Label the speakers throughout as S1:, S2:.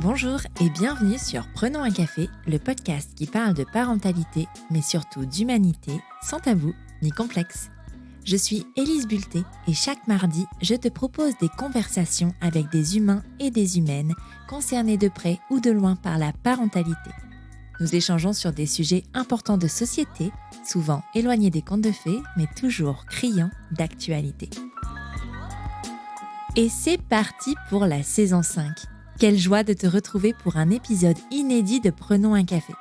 S1: Bonjour et bienvenue sur Prenons un café, le podcast qui parle de parentalité, mais surtout d'humanité, sans tabou ni complexe. Je suis Élise Bulté et chaque mardi, je te propose des conversations avec des humains et des humaines concernés de près ou de loin par la parentalité. Nous échangeons sur des sujets importants de société, souvent éloignés des contes de fées, mais toujours criants d'actualité. Et c'est parti pour la saison 5. Quelle joie de te retrouver pour un épisode inédit de Prenons un café.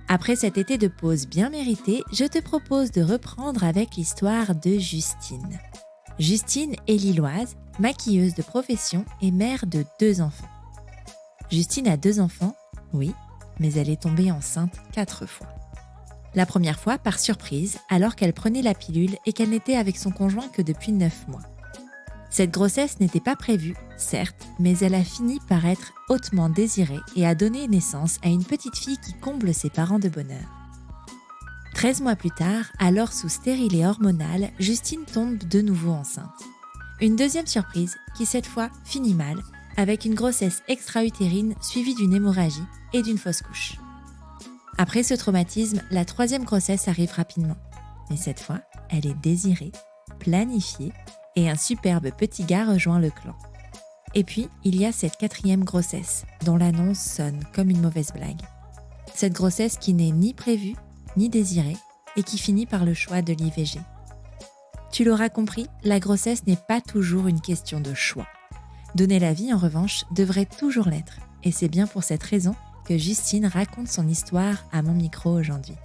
S1: Après cet été de pause bien mérité, je te propose de reprendre avec l'histoire de Justine. Justine est lilloise, maquilleuse de profession et mère de 2 enfants. Justine a 2 enfants, oui, mais elle est tombée enceinte 4 fois. La première fois par surprise, alors qu'elle prenait la pilule et qu'elle n'était avec son conjoint que depuis 9 mois. Cette grossesse n'était pas prévue, certes, mais elle a fini par être hautement désirée et a donné naissance à une petite fille qui comble ses parents de bonheur. 13 mois plus tard, alors sous stérilet hormonal, Justine tombe de nouveau enceinte. Une deuxième surprise qui cette fois finit mal, avec une grossesse extra-utérine suivie d'une hémorragie et d'une fausse couche. Après ce traumatisme, la 3e grossesse arrive rapidement. Mais cette fois, elle est désirée, planifiée, et un superbe petit gars rejoint le clan. Et puis, il y a cette 4e grossesse, dont l'annonce sonne comme une mauvaise blague. Cette grossesse qui n'est ni prévue, ni désirée, et qui finit par le choix de l'IVG. Tu l'auras compris, la grossesse n'est pas toujours une question de choix. Donner la vie, en revanche, devrait toujours l'être. Et c'est bien pour cette raison que Justine raconte son histoire à mon micro aujourd'hui.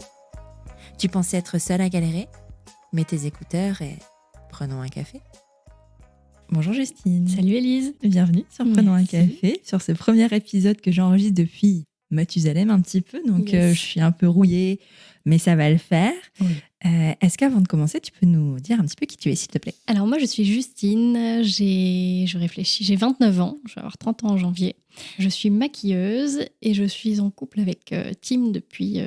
S1: Tu pensais être seule à galérer ? Mets tes écouteurs et prenons un café. Bonjour Justine.
S2: Salut Élise.
S1: Bienvenue sur Prenons un café, sur ce premier épisode que j'enregistre depuis Mathusalem un petit peu, donc je suis un peu rouillée, mais ça va le faire. Oui. Est-ce qu'avant de commencer, tu peux nous dire un petit peu qui tu es, s'il te plaît ?
S2: Alors moi, je suis Justine, j'ai 29 ans, je vais avoir 30 ans en janvier. Je suis maquilleuse et je suis en couple avec Tim depuis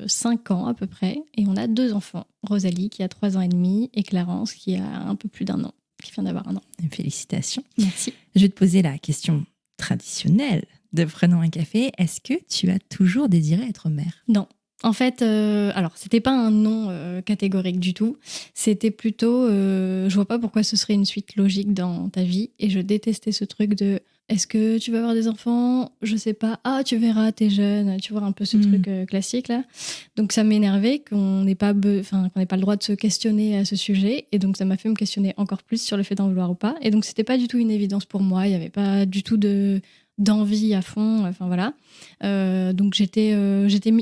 S2: 5 ans à peu près. Et on a 2 enfants, Rosalie qui a 3 ans et demi et Clarence qui a un peu plus d'1 an, qui vient d'avoir 1 an.
S1: Félicitations.
S2: Merci.
S1: Je vais te poser la question traditionnelle de Prenons un café. Est-ce que tu as toujours désiré être mère ?
S2: Non. En fait, alors c'était pas un non catégorique du tout. C'était plutôt, je vois pas pourquoi ce serait une suite logique dans ta vie. Et je détestais ce truc de, est-ce que tu vas avoir des enfants ? Je sais pas. Ah, tu verras, t'es jeune. Tu vois un peu ce truc classique là. Donc ça m'énervait qu'on n'ait pas le droit de se questionner à ce sujet. Et donc ça m'a fait me questionner encore plus sur le fait d'en vouloir ou pas. Et donc c'était pas du tout une évidence pour moi. Il y avait pas du tout d'envie à fond, enfin voilà. Donc j'étais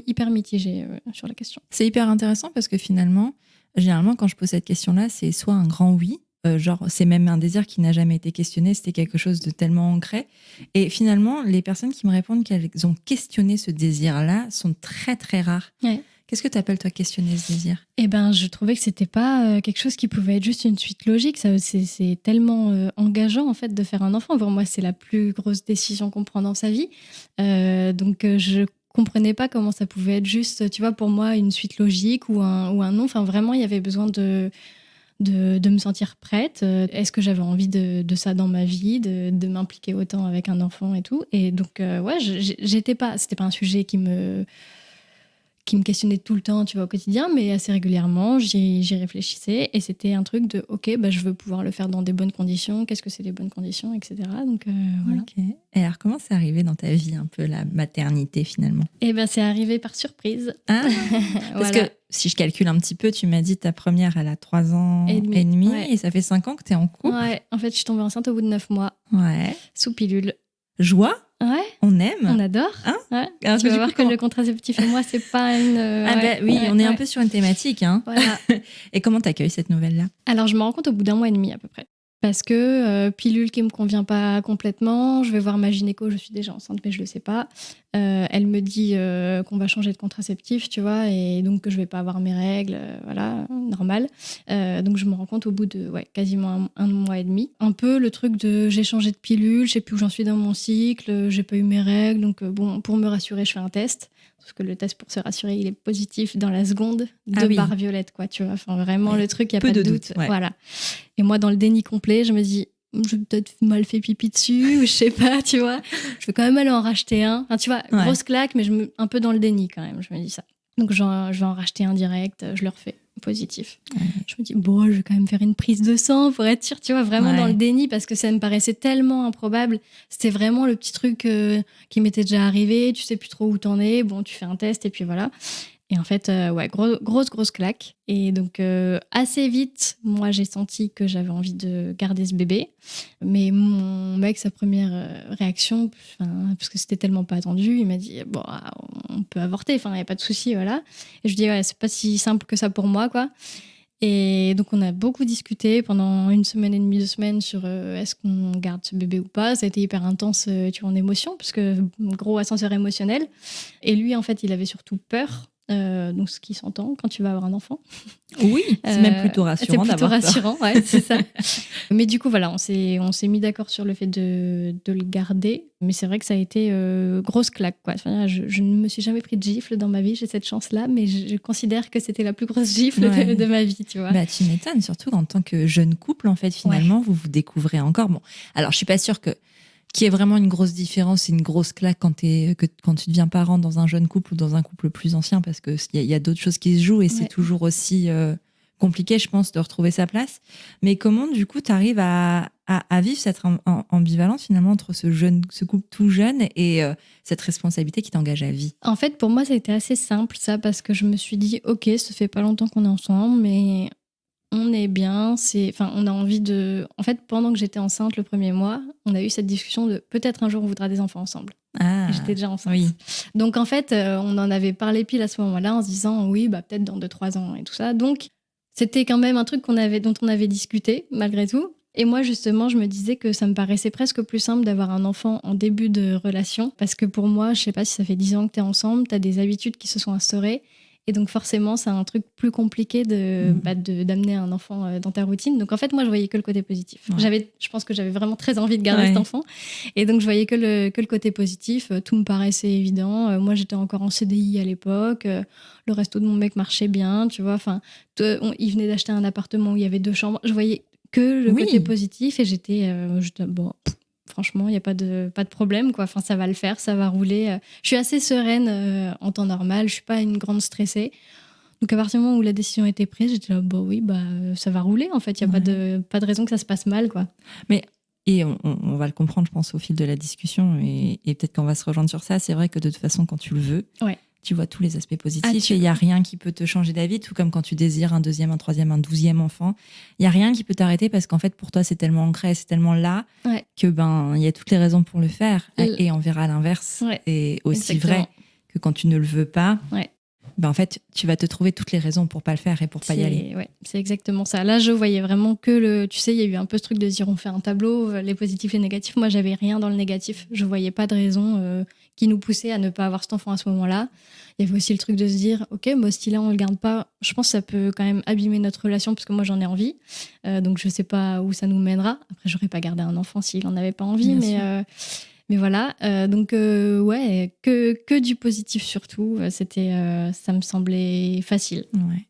S2: hyper mitigée sur la question.
S1: C'est hyper intéressant parce que finalement, généralement quand je pose cette question-là, c'est soit un grand oui, genre c'est même un désir qui n'a jamais été questionné, c'était quelque chose de tellement ancré. Et finalement, les personnes qui me répondent qu'elles ont questionné ce désir-là sont très très rares.
S2: Ouais.
S1: Qu'est-ce que tu appelles toi questionner ce désir ?
S2: Eh ben, je trouvais que c'était pas quelque chose qui pouvait être juste une suite logique. Ça, c'est tellement engageant en fait de faire un enfant. Pour moi, c'est la plus grosse décision qu'on prend dans sa vie. Donc, je comprenais pas comment ça pouvait être juste, tu vois, pour moi, une suite logique ou un non. Enfin, vraiment, il y avait besoin de me sentir prête. Est-ce que j'avais envie de ça dans ma vie, de m'impliquer autant avec un enfant et tout. Et donc, ouais, c'était pas un sujet qui me questionnait tout le temps, tu vois, au quotidien, mais assez régulièrement, j'y réfléchissais et c'était un truc de, ok, bah, je veux pouvoir le faire dans des bonnes conditions, qu'est-ce que c'est les bonnes conditions, etc. Donc, voilà.
S1: Ok. Et alors, comment c'est arrivé dans ta vie, un peu, la maternité, finalement ?
S2: Eh ben, c'est arrivé par surprise.
S1: Ah, parce que, si je calcule un petit peu, tu m'as dit ta première, elle a 3 ans et demi
S2: ouais.
S1: Et ça fait 5 ans que tu es en couple.
S2: Ouais, en fait, je suis tombée enceinte au bout de 9 mois.
S1: Ouais.
S2: Sous pilule.
S1: Joie ?
S2: Ouais.
S1: On aime.
S2: On adore.
S1: Hein ?
S2: Ouais.
S1: Alors,
S2: tu vas voir que le contraceptif et moi, c'est pas une...
S1: oui, on est un peu sur une thématique. Hein.
S2: Voilà.
S1: Et comment t'accueilles cette nouvelle-là ?
S2: Alors, je me rends compte au bout d'1 mois et demi à peu près. Parce que pilule qui me convient pas complètement, je vais voir ma gynéco, je suis déjà enceinte mais je le sais pas. Elle me dit qu'on va changer de contraceptif, tu vois, et donc que je vais pas avoir mes règles, voilà, normal. Donc je me rends compte au bout de quasiment un mois et demi. Un peu le truc de j'ai changé de pilule, je sais plus où j'en suis dans mon cycle, j'ai pas eu mes règles, donc bon, pour me rassurer, je fais un test. Sauf que le test, pour se rassurer, il est positif dans la seconde, 2 barres violettes, quoi, tu vois. Enfin, vraiment, le truc, il n'y a pas de doute.
S1: Ouais.
S2: Voilà. Et moi, dans le déni complet, je me dis, j'ai peut-être mal fait pipi dessus, ou je sais pas, tu vois. Je vais quand même aller en racheter un. Enfin, tu vois, grosse claque, mais un peu dans le déni quand même, je me dis ça. Donc, je vais en racheter un direct, je le refais, positif. Je me dis, bon, je vais quand même faire une prise de sang pour être sûre, tu vois, vraiment dans le déni, parce que ça me paraissait tellement improbable. C'était vraiment le petit truc qui m'était déjà arrivé, tu sais plus trop où t'en es, bon, tu fais un test et puis voilà. Et en fait, grosse claque. Et donc, assez vite, moi, j'ai senti que j'avais envie de garder ce bébé. Mais mon mec, sa première réaction, parce que c'était tellement pas attendu, il m'a dit, bon, on peut avorter, il n'y a pas de souci, voilà. Et je dis, ouais, c'est pas si simple que ça pour moi, quoi. Et donc, on a beaucoup discuté pendant 1 semaine et demie, 2 semaines sur est-ce qu'on garde ce bébé ou pas. Ça a été hyper intense, tu vois, en émotion, parce que gros ascenseur émotionnel. Et lui, en fait, il avait surtout peur. Donc, ce qui s'entend quand tu vas avoir un enfant.
S1: Oui, c'est même plutôt rassurant d'avoir peur.
S2: C'est plutôt rassurant, ouais, c'est ça. Mais du coup, voilà, on s'est mis d'accord sur le fait de le garder. Mais c'est vrai que ça a été grosse claque, quoi. Enfin, je ne me suis jamais pris de gifle dans ma vie, j'ai cette chance-là, mais je considère que c'était la plus grosse gifle de ma vie, tu vois.
S1: Bah, tu m'étonnes, surtout en tant que jeune couple, en fait, finalement, vous vous découvrez encore. Bon, alors, je suis pas sûre qu'il y ait vraiment une grosse différence et une grosse claque quand tu deviens parent dans un jeune couple ou dans un couple plus ancien, parce que il y a d'autres choses qui se jouent et c'est toujours aussi compliqué, je pense, de retrouver sa place. Mais comment, du coup, tu arrives à vivre cette ambivalence, finalement, entre ce couple tout jeune et cette responsabilité qui t'engage à vie?
S2: En fait, pour moi, ça a été assez simple, ça, parce que je me suis dit, ok, ça fait pas longtemps qu'on est ensemble, mais on est bien, on a envie de... En fait, pendant que j'étais enceinte le premier mois, on a eu cette discussion de peut-être un jour on voudra des enfants ensemble.
S1: Ah,
S2: j'étais déjà enceinte.
S1: Oui.
S2: Donc en fait, on en avait parlé pile à ce moment-là en se disant oui, bah peut-être dans 2-3 ans et tout ça. Donc c'était quand même un truc dont on avait discuté malgré tout. Et moi justement, je me disais que ça me paraissait presque plus simple d'avoir un enfant en début de relation, parce que pour moi, je sais pas si ça fait 10 ans que t'es ensemble, t'as des habitudes qui se sont instaurées. Et donc forcément, c'est un truc plus compliqué d'amener un enfant dans ta routine. Donc en fait, moi, je voyais que le côté positif. Je pense que j'avais vraiment très envie de garder cet enfant. Et donc je voyais que le côté positif. Tout me paraissait évident. Moi, j'étais encore en CDI à l'époque. Le resto de mon mec marchait bien, tu vois. Enfin, il venait d'acheter un appartement où il y avait 2 chambres. Je voyais que le côté positif et j'étais bon... Franchement, il n'y a pas de problème, quoi. Enfin, ça va le faire, ça va rouler. Je suis assez sereine en temps normal. Je ne suis pas une grande stressée. Donc, à partir du moment où la décision a été prise, j'étais là, ça va rouler, en fait. Il n'y a pas de raison que ça se passe mal, quoi.
S1: Et on va le comprendre, je pense, au fil de la discussion. Et peut-être qu'on va se rejoindre sur ça. C'est vrai que de toute façon, quand tu le veux, tu vois tous les aspects positifs et il n'y a rien qui peut te changer d'avis, tout comme quand tu désires un 2e, un 3e, un 12e enfant. Il n'y a rien qui peut t'arrêter parce qu'en fait, pour toi, c'est tellement ancré, c'est tellement là que il y a toutes les raisons pour le faire. Et on verra l'inverse. Et aussi vrai que quand tu ne le veux pas, en fait, tu vas te trouver toutes les raisons pour pas le faire et pour pas y aller.
S2: Ouais, c'est exactement ça. Là, je voyais vraiment que tu sais, il y a eu un peu ce truc de dire on fait un tableau, les positifs, les négatifs. Moi, j'avais rien dans le négatif. Je voyais pas de raison qui nous poussait à ne pas avoir cet enfant à ce moment-là. Il y avait aussi le truc de se dire, ok, moi, ce style-là, on le garde pas. Je pense que ça peut quand même abîmer notre relation parce que moi, j'en ai envie. Donc, je sais pas où ça nous mènera. Après, j'aurais pas gardé un enfant s'il en avait pas envie, mais voilà, donc que du positif surtout, ça me semblait facile.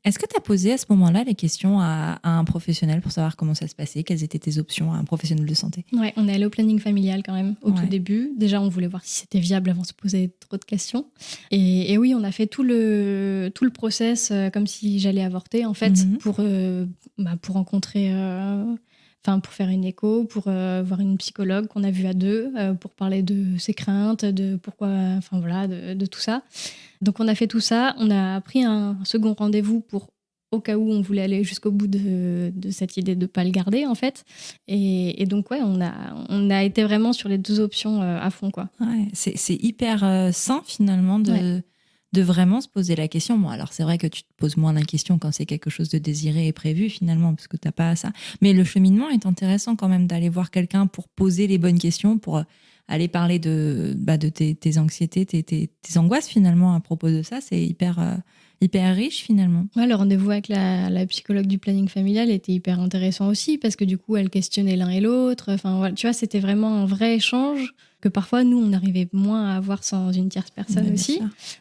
S1: Est-ce que tu as posé à ce moment-là les questions à un professionnel pour savoir comment ça se passait, quelles étaient tes options à un professionnel de santé?
S2: Ouais, on est allé au planning familial quand même au tout début. Déjà, on voulait voir si c'était viable avant de se poser trop de questions. Et oui, on a fait tout le process comme si j'allais avorter en fait, pour rencontrer... pour faire une écho, pour voir une psychologue qu'on a vue à 2, pour parler de ses craintes, de pourquoi, de tout ça. Donc on a fait tout ça, on a pris un second rendez-vous pour au cas où on voulait aller jusqu'au bout de cette idée de ne pas le garder en fait. Et donc on a été vraiment sur les 2 options à fond, quoi.
S1: C'est hyper sain finalement de vraiment se poser la question. Bon, alors c'est vrai que tu te poses moins la question quand c'est quelque chose de désiré et prévu finalement, parce que t'as pas ça. Mais le cheminement est intéressant quand même d'aller voir quelqu'un pour poser les bonnes questions, pour aller parler de tes anxiétés, tes angoisses finalement à propos de ça. C'est hyper riche finalement.
S2: Ouais, le rendez-vous avec la psychologue du planning familial était hyper intéressant aussi parce que du coup, elle questionnait l'un et l'autre. Enfin, voilà, tu vois, c'était vraiment un vrai échange que parfois, nous, on arrivait moins à avoir sans une tierce personne aussi.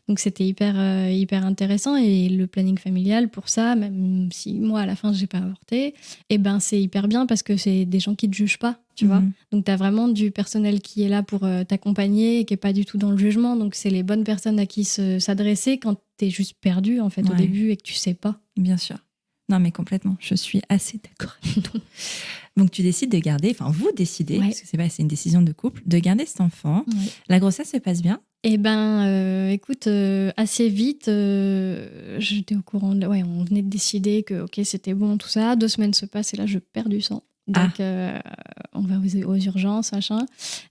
S2: Donc, c'était hyper intéressant. Et le planning familial, pour ça, même si moi, à la fin, j'ai pas avorté, c'est hyper bien parce que c'est des gens qui te jugent pas. tu vois. Donc, tu as vraiment du personnel qui est là pour t'accompagner et qui n'est pas du tout dans le jugement. Donc, c'est les bonnes personnes à qui s'adresser quand tu es juste perdu, en fait, au début et que tu sais pas.
S1: Bien sûr. Non, mais complètement. Je suis assez d'accord avec toi. Donc, tu décides de garder, enfin, vous décidez, parce que c'est une décision de couple, de garder cet enfant. Ouais. La grossesse se passe bien?
S2: Eh ben, écoute, assez vite, j'étais au courant. On venait de décider que, ok, c'était bon, tout ça. 2 semaines se passent et là, je perds du sang. Donc, on va aux urgences, machin.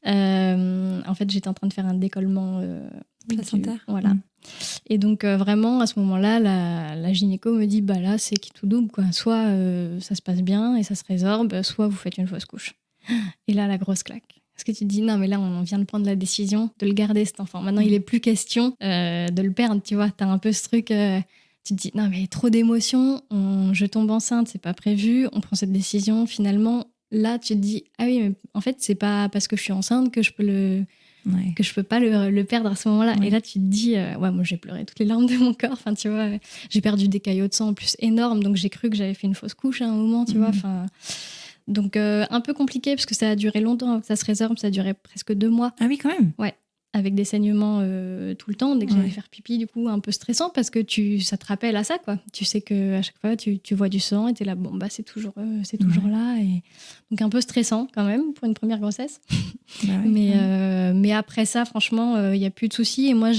S2: En fait, j'étais en train de faire un décollement
S1: placentaire.
S2: Voilà. Et donc, vraiment, à ce moment-là, la gynéco me dit, bah là, c'est qui tout double, quoi. Soit ça se passe bien et ça se résorbe, soit vous faites une fausse couche. Et là, la grosse claque. Parce que tu te dis, non, mais là, on vient de prendre la décision de le garder, cet enfant. Maintenant, il n'est plus question de le perdre, tu vois. Tu as un peu ce truc, tu te dis, non, mais trop d'émotions, je tombe enceinte, c'est pas prévu, on prend cette décision. Finalement, là, tu te dis, ah oui, mais en fait, c'est pas parce que je suis enceinte que je peux que je peux pas le perdre à ce moment-là. Ouais. Et là, tu te dis, moi, j'ai pleuré toutes les larmes de mon corps. Enfin, tu vois, j'ai perdu des caillots de sang en plus énormes, donc j'ai cru que j'avais fait une fausse couche à un moment, tu vois. Enfin... Donc, un peu compliqué parce que ça a duré longtemps, que ça se résorbe, ça a duré presque 2 mois.
S1: Ah oui, quand même.
S2: Ouais, avec des saignements tout le temps. Dès que j'allais faire pipi, du coup, un peu stressant parce que ça te rappelle à ça, quoi. Tu sais qu'à chaque fois, tu vois du sang et t'es là, bon, bah, c'est toujours là. Et... Donc, un peu stressant quand même pour une première grossesse. Bah oui, mais après ça, franchement, il n'y a plus de soucis. Et moi,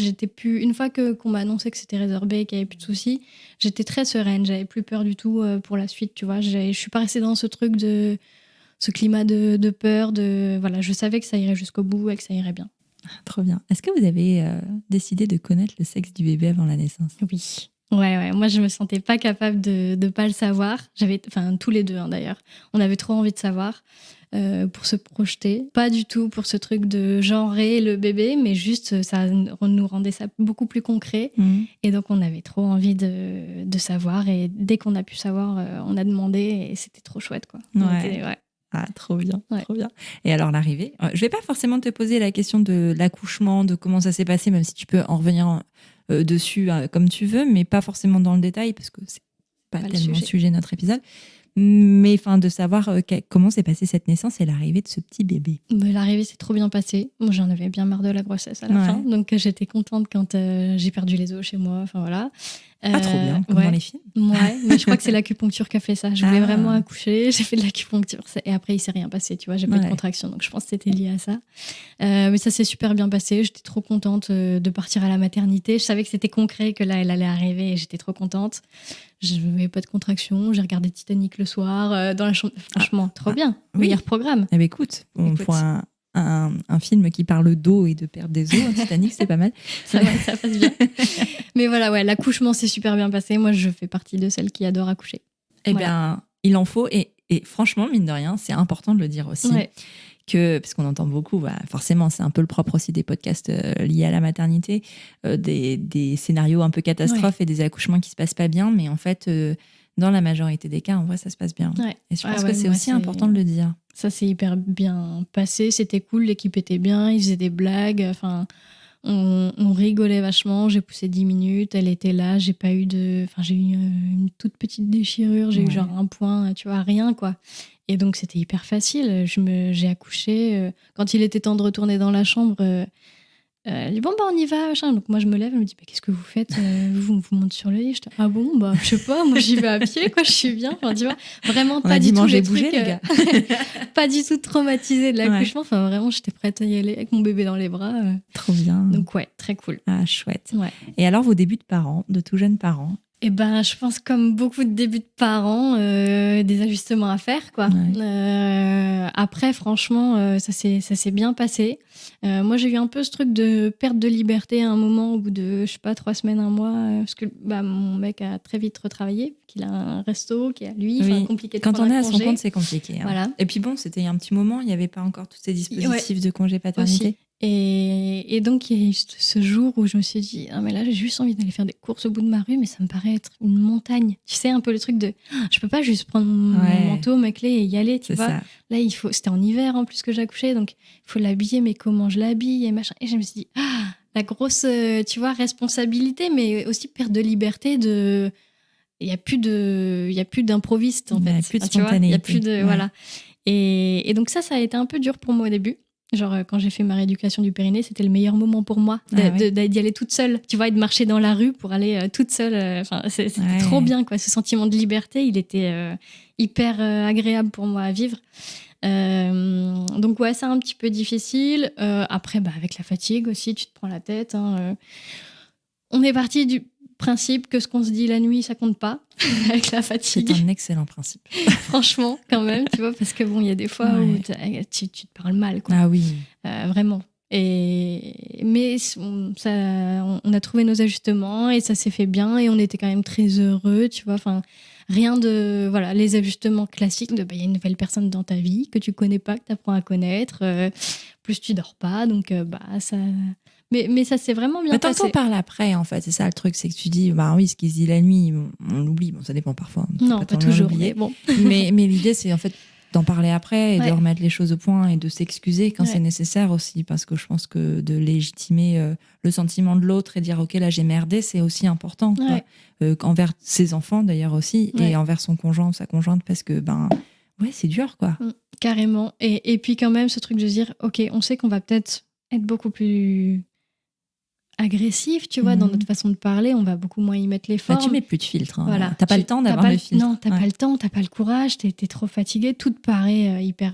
S2: une fois qu'on m'a annoncé que c'était résorbé, qu'il n'y avait plus de soucis, j'étais très sereine. J'avais plus peur du tout pour la suite, tu vois. Je suis pas restée dans ce truc ce climat de peur. Voilà, je savais que ça irait jusqu'au bout et que ça irait bien.
S1: Trop bien. Est-ce que vous avez décidé de connaître le sexe du bébé avant la naissance?
S2: Oui. Ouais. Moi, je me sentais pas capable de pas le savoir. Tous les deux, d'ailleurs. On avait trop envie de savoir pour se projeter. Pas du tout pour ce truc de genrer le bébé, mais juste, ça nous rendait ça beaucoup plus concret. Et donc, on avait trop envie de savoir. Et dès qu'on a pu savoir, on a demandé et c'était trop chouette, quoi.
S1: Ouais. Ah, trop bien, trop bien. Et alors, l'arrivée, je vais pas forcément te poser la question de l'accouchement, de comment ça s'est passé, même si tu peux en revenir dessus comme tu veux, mais pas forcément dans le détail, parce que c'est pas tellement le sujet de notre épisode. Mais de savoir comment s'est passée cette naissance et l'arrivée de ce petit bébé.
S2: L'arrivée s'est trop bien passée. Moi, j'en avais bien marre de la grossesse à la fin. Donc, j'étais contente quand j'ai perdu les os chez moi. Enfin, voilà.
S1: Trop bien, comme dans les films.
S2: Ouais, mais je crois que c'est l'acupuncture qui a fait ça. Je voulais vraiment accoucher. J'ai fait de l'acupuncture. Et après, il s'est rien passé, tu vois. J'ai pas eu de contraction. Donc, je pense que c'était lié à ça. Mais ça s'est super bien passé. J'étais trop contente de partir à la maternité. Je savais que c'était concret, que là, elle allait arriver. Et j'étais trop contente. Je n'avais pas de contraction. J'ai regardé Titanic le soir dans la chambre. Franchement, trop bien. Meilleur programme.
S1: Eh bien, écoute, pour un film qui parle d'eau et de perte des os, Titanic, c'est pas mal.
S2: Ça passe bien. Mais voilà, l'accouchement s'est super bien passé. Moi, je fais partie de celles qui adorent accoucher.
S1: Eh bien, il en faut. Et franchement, mine de rien, c'est important de le dire aussi. Ouais. Parce qu'on entend beaucoup, forcément, c'est un peu le propre aussi des podcasts liés à la maternité, des scénarios un peu catastrophes et des accouchements qui se passent pas bien, mais en fait, dans la majorité des cas, en vrai, ça se passe bien. Ouais. Et je pense que c'est aussi important de le dire.
S2: Ça s'est hyper bien passé, c'était cool, l'équipe était bien, ils faisaient des blagues, on rigolait vachement, j'ai poussé 10 minutes, elle était là, j'ai eu une toute petite déchirure, j'ai eu genre un point, tu vois, rien quoi. Et donc c'était hyper facile, j'ai accouché, quand il était temps de retourner dans la chambre, elle dit bon on y va, machin. Donc moi je me lève, elle me dit qu'est-ce que vous faites, vous montez sur le lit. Je dis ah bon je sais pas, moi j'y vais à pied quoi, je suis bien. Tu vois, vraiment pas du tout
S1: les trucs, les gars.
S2: pas du tout traumatisée de l'accouchement. Vraiment j'étais prête à y aller avec mon bébé dans les bras.
S1: Trop bien.
S2: Donc très cool.
S1: Ah chouette. Ouais. Et alors vos débuts de parents, de tout jeunes parents?
S2: Eh ben, je pense comme beaucoup de débuts de parents, des ajustements à faire, quoi. Ouais. Après, franchement, ça s'est bien passé. Moi, j'ai eu un peu ce truc de perte de liberté à un moment, au bout de, je sais pas, 3 semaines, 1 mois, parce que mon mec a très vite retravaillé, qu'il a un resto qui est à lui, compliqué de
S1: quand on est à
S2: son
S1: compte, c'est compliqué. Hein. Voilà. Et puis bon, c'était il y a un petit moment, il n'y avait pas encore tous ces dispositifs de congé paternité.
S2: Aussi. Et donc, il y a eu ce jour où je me suis dit, ah, mais là, j'ai juste envie d'aller faire des courses au bout de ma rue, mais ça me paraît être une montagne. Tu sais, un peu le truc de, je peux pas juste prendre mon manteau, ma clé et y aller, tu vois. Ça. Là, c'était en hiver en plus que j'accouchais, donc il faut l'habiller, mais comment je l'habille et machin. Et je me suis dit, la grosse, tu vois, responsabilité, mais aussi perte de liberté il y a plus d'improviste, en fait.
S1: Il y a plus de spontanéité.
S2: Il y a plus de, voilà. Et donc ça a été un peu dur pour moi au début. Genre, quand j'ai fait ma rééducation du périnée, c'était le meilleur moment pour moi d'y aller toute seule, tu vois, et de marcher dans la rue pour aller toute seule. C'était trop bien, quoi. Ce sentiment de liberté, il était hyper agréable pour moi à vivre. Donc ouais, c'est un petit peu difficile. Après, avec la fatigue aussi, tu te prends la tête. On est parti du principe que ce qu'on se dit la nuit, ça compte pas avec la fatigue.
S3: C'est un excellent principe.
S2: Franchement, quand même, tu vois, parce que bon, il y a des fois où tu te parles mal, quoi.
S3: Ah oui.
S2: Vraiment. Mais on a trouvé nos ajustements et ça s'est fait bien et on était quand même très heureux, tu vois. Enfin, rien de... Voilà, les ajustements classiques de... Il y a une nouvelle personne dans ta vie que tu connais pas, que tu apprends à connaître. Plus tu dors pas, donc ça... Mais ça s'est vraiment bien passé.
S3: T'en parles après, en fait. C'est ça le truc, c'est que tu dis, oui, ce qui se dit la nuit, on l'oublie. Bon, ça dépend parfois.
S2: Non, pas toujours. Mais, bon.
S3: mais l'idée, c'est en fait d'en parler après et de remettre les choses au point et de s'excuser quand c'est nécessaire aussi. Parce que je pense que de légitimer le sentiment de l'autre et dire, OK, là, j'ai merdé, c'est aussi important. Quoi. Envers ses enfants, d'ailleurs, aussi, et envers son conjoint ou sa conjointe, parce que, c'est dur, quoi.
S2: Carrément. Et puis, quand même, ce truc de dire, OK, on sait qu'on va peut-être être beaucoup plus agressif, tu vois, dans notre façon de parler, on va beaucoup moins y mettre l'effort.
S3: Tu mets plus de filtre. Hein.
S2: Voilà.
S3: T'as pas le temps d'avoir le filtre.
S2: Non, t'as pas le temps, t'as pas le courage, t'es trop fatigué, tout te paraît hyper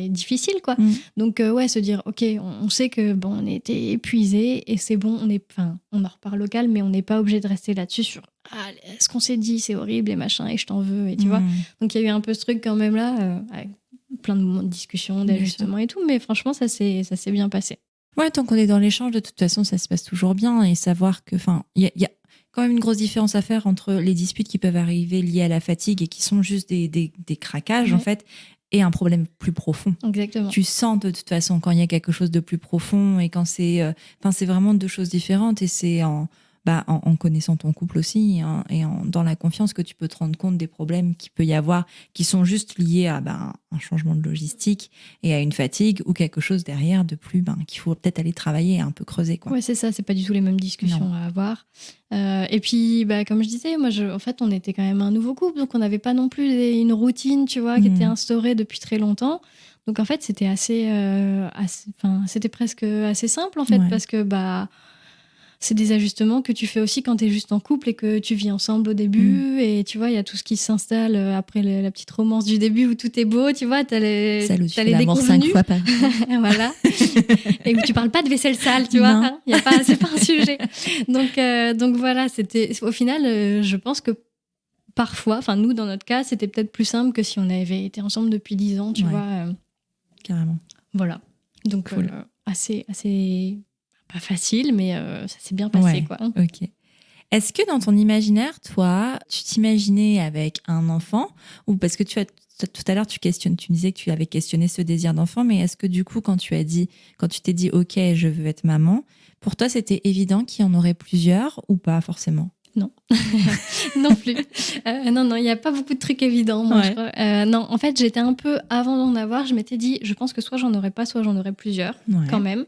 S2: difficile, quoi. Donc se dire, ok, on sait que on était épuisé et c'est bon, on en reparle local, mais on n'est pas obligé de rester là-dessus sur ce qu'on s'est dit, c'est horrible et machin et je t'en veux et tu vois. Donc il y a eu un peu ce truc quand même là, avec plein de moments de discussion, d'ajustement et tout, mais franchement ça s'est bien passé.
S3: Ouais, tant qu'on est dans l'échange, de toute façon, ça se passe toujours bien. Et savoir que, il y a quand même une grosse différence à faire entre les disputes qui peuvent arriver liées à la fatigue et qui sont juste des craquages, en fait, et un problème plus profond.
S2: Exactement.
S3: Tu sens de toute façon quand il y a quelque chose de plus profond et quand c'est vraiment deux choses différentes et c'est en connaissant ton couple aussi et dans la confiance que tu peux te rendre compte des problèmes qu'il peut y avoir qui sont juste liés à un changement de logistique et à une fatigue ou quelque chose derrière de plus qu'il faut peut-être aller travailler et un peu creuser, quoi.
S2: Ouais, c'est ça, c'est pas du tout les mêmes discussions à avoir. Et puis, comme je disais, moi, en fait, on était quand même un nouveau couple, donc on n'avait pas non plus une routine, tu vois, qui était instaurée depuis très longtemps. Donc en fait, c'était c'était presque assez simple en fait, parce que c'est des ajustements que tu fais aussi quand tu es juste en couple et que tu vis ensemble au début. Et tu vois, il y a tout ce qui s'installe après la petite romance du début où tout est beau, tu vois. T'as les déconvenus.
S3: 5 fois par
S2: voilà. Et où tu parles pas de vaisselle sale, tu vois. Hein, c'est pas un sujet. Donc voilà, au final, je pense que parfois, nous, dans notre cas, c'était peut-être plus simple que si on avait été ensemble depuis 10 ans, tu vois.
S3: Carrément.
S2: Voilà. Donc, cool. assez pas facile, mais ça s'est bien passé, quoi.
S3: Ok. Est-ce que dans ton imaginaire, toi, tu t'imaginais avec un enfant ou parce que tout à l'heure tu disais que tu avais questionné ce désir d'enfant, mais est-ce que du coup quand tu t'es dit ok, je veux être maman, pour toi c'était évident qu'il y en aurait plusieurs ou pas forcément?
S2: Non, non plus. Non, il n'y a pas beaucoup de trucs évidents. Moi, je crois. Non, en fait, j'étais un peu avant d'en avoir. Je m'étais dit, je pense que soit j'en aurais pas, soit j'en aurais plusieurs, quand même.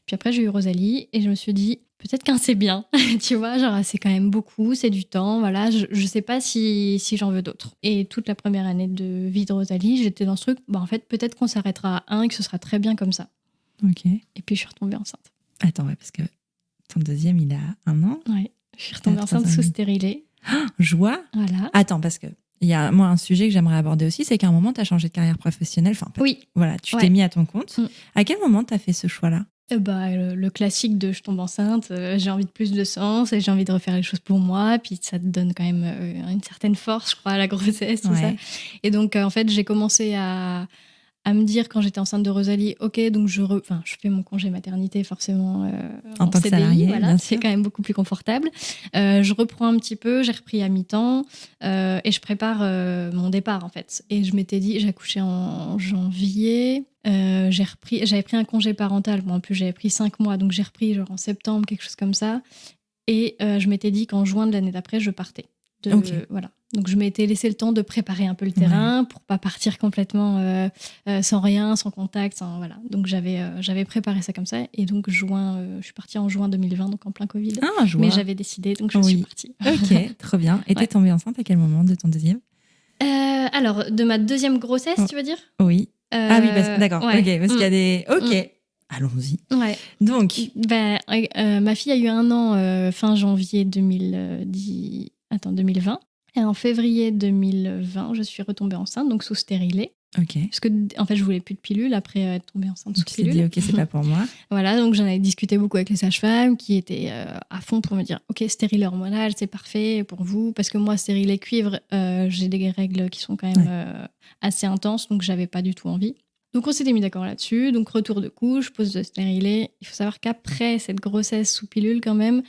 S2: Puis après, j'ai eu Rosalie et je me suis dit, peut-être qu'un c'est bien, tu vois, genre c'est quand même beaucoup, c'est du temps, voilà, je sais pas si j'en veux d'autres. Et toute la première année de vie de Rosalie, j'étais dans ce truc, en fait, peut-être qu'on s'arrêtera à un et que ce sera très bien comme ça.
S3: Ok.
S2: Et puis je suis retombée enceinte.
S3: Attends, parce que ton deuxième, il a 1 an.
S2: Ouais, je suis retombée enceinte sous stérilet.
S3: Joie. Voilà. Attends, parce que il y a moi un sujet que j'aimerais aborder aussi, c'est qu'à un moment, tu as changé de carrière professionnelle.
S2: Oui.
S3: Voilà, tu t'es mis à ton compte. À quel moment tu as fait ce choix-là?
S2: Le classique de je tombe enceinte, j'ai envie de plus de sens et j'ai envie de refaire les choses pour moi, puis ça te donne quand même une certaine force, je crois, à la grossesse, tout ça. Et donc, en fait, j'ai commencé à me dire quand j'étais enceinte de Rosalie, ok, donc je fais mon congé maternité forcément
S3: en tant que
S2: CDI,
S3: salarié,
S2: voilà, c'est quand même beaucoup plus confortable. Je reprends un petit peu, j'ai repris à mi-temps et je prépare mon départ en fait. Et je m'étais dit, j'ai accouché en janvier, j'avais pris un congé parental, en plus j'avais pris 5 mois, donc j'ai repris genre en septembre, quelque chose comme ça. Et je m'étais dit qu'en juin de l'année d'après, je partais. Voilà. Donc je m'étais laissé le temps de préparer un peu le terrain pour pas partir complètement sans rien, sans contact, voilà. Donc j'avais préparé ça comme ça et donc je suis partie en juin 2020, donc en plein Covid. Mais j'avais décidé, donc je suis partie.
S3: Ok, trop bien. Et t'es tombée enceinte à quel moment de ton deuxième?
S2: Alors, de ma deuxième grossesse, tu veux dire?
S3: Oui. Ah oui, d'accord.
S2: Ouais.
S3: Ok, parce qu'il y a des... Ok, allons-y.
S2: Ouais.
S3: Donc,
S2: Ma fille a eu 1 an fin janvier 2020. Et en février 2020, je suis retombée enceinte, donc sous stérilet.
S3: ok.
S2: Parce que, en fait, je voulais plus de pilule après être tombée enceinte sous
S3: Tu t'es
S2: pilule.
S3: dit, ok, c'est pas pour moi.
S2: Voilà, donc j'en avais discuté beaucoup avec les sages-femmes qui étaient à fond pour me dire ok, stérilet hormonal, c'est parfait pour vous. Parce que moi, stérilet cuivre, j'ai des règles qui sont quand même assez intenses, donc j'avais pas du tout envie. Donc on s'était mis d'accord là-dessus. Donc retour de couche, pose de stérilet. Il faut savoir qu'après cette grossesse sous pilule, quand même,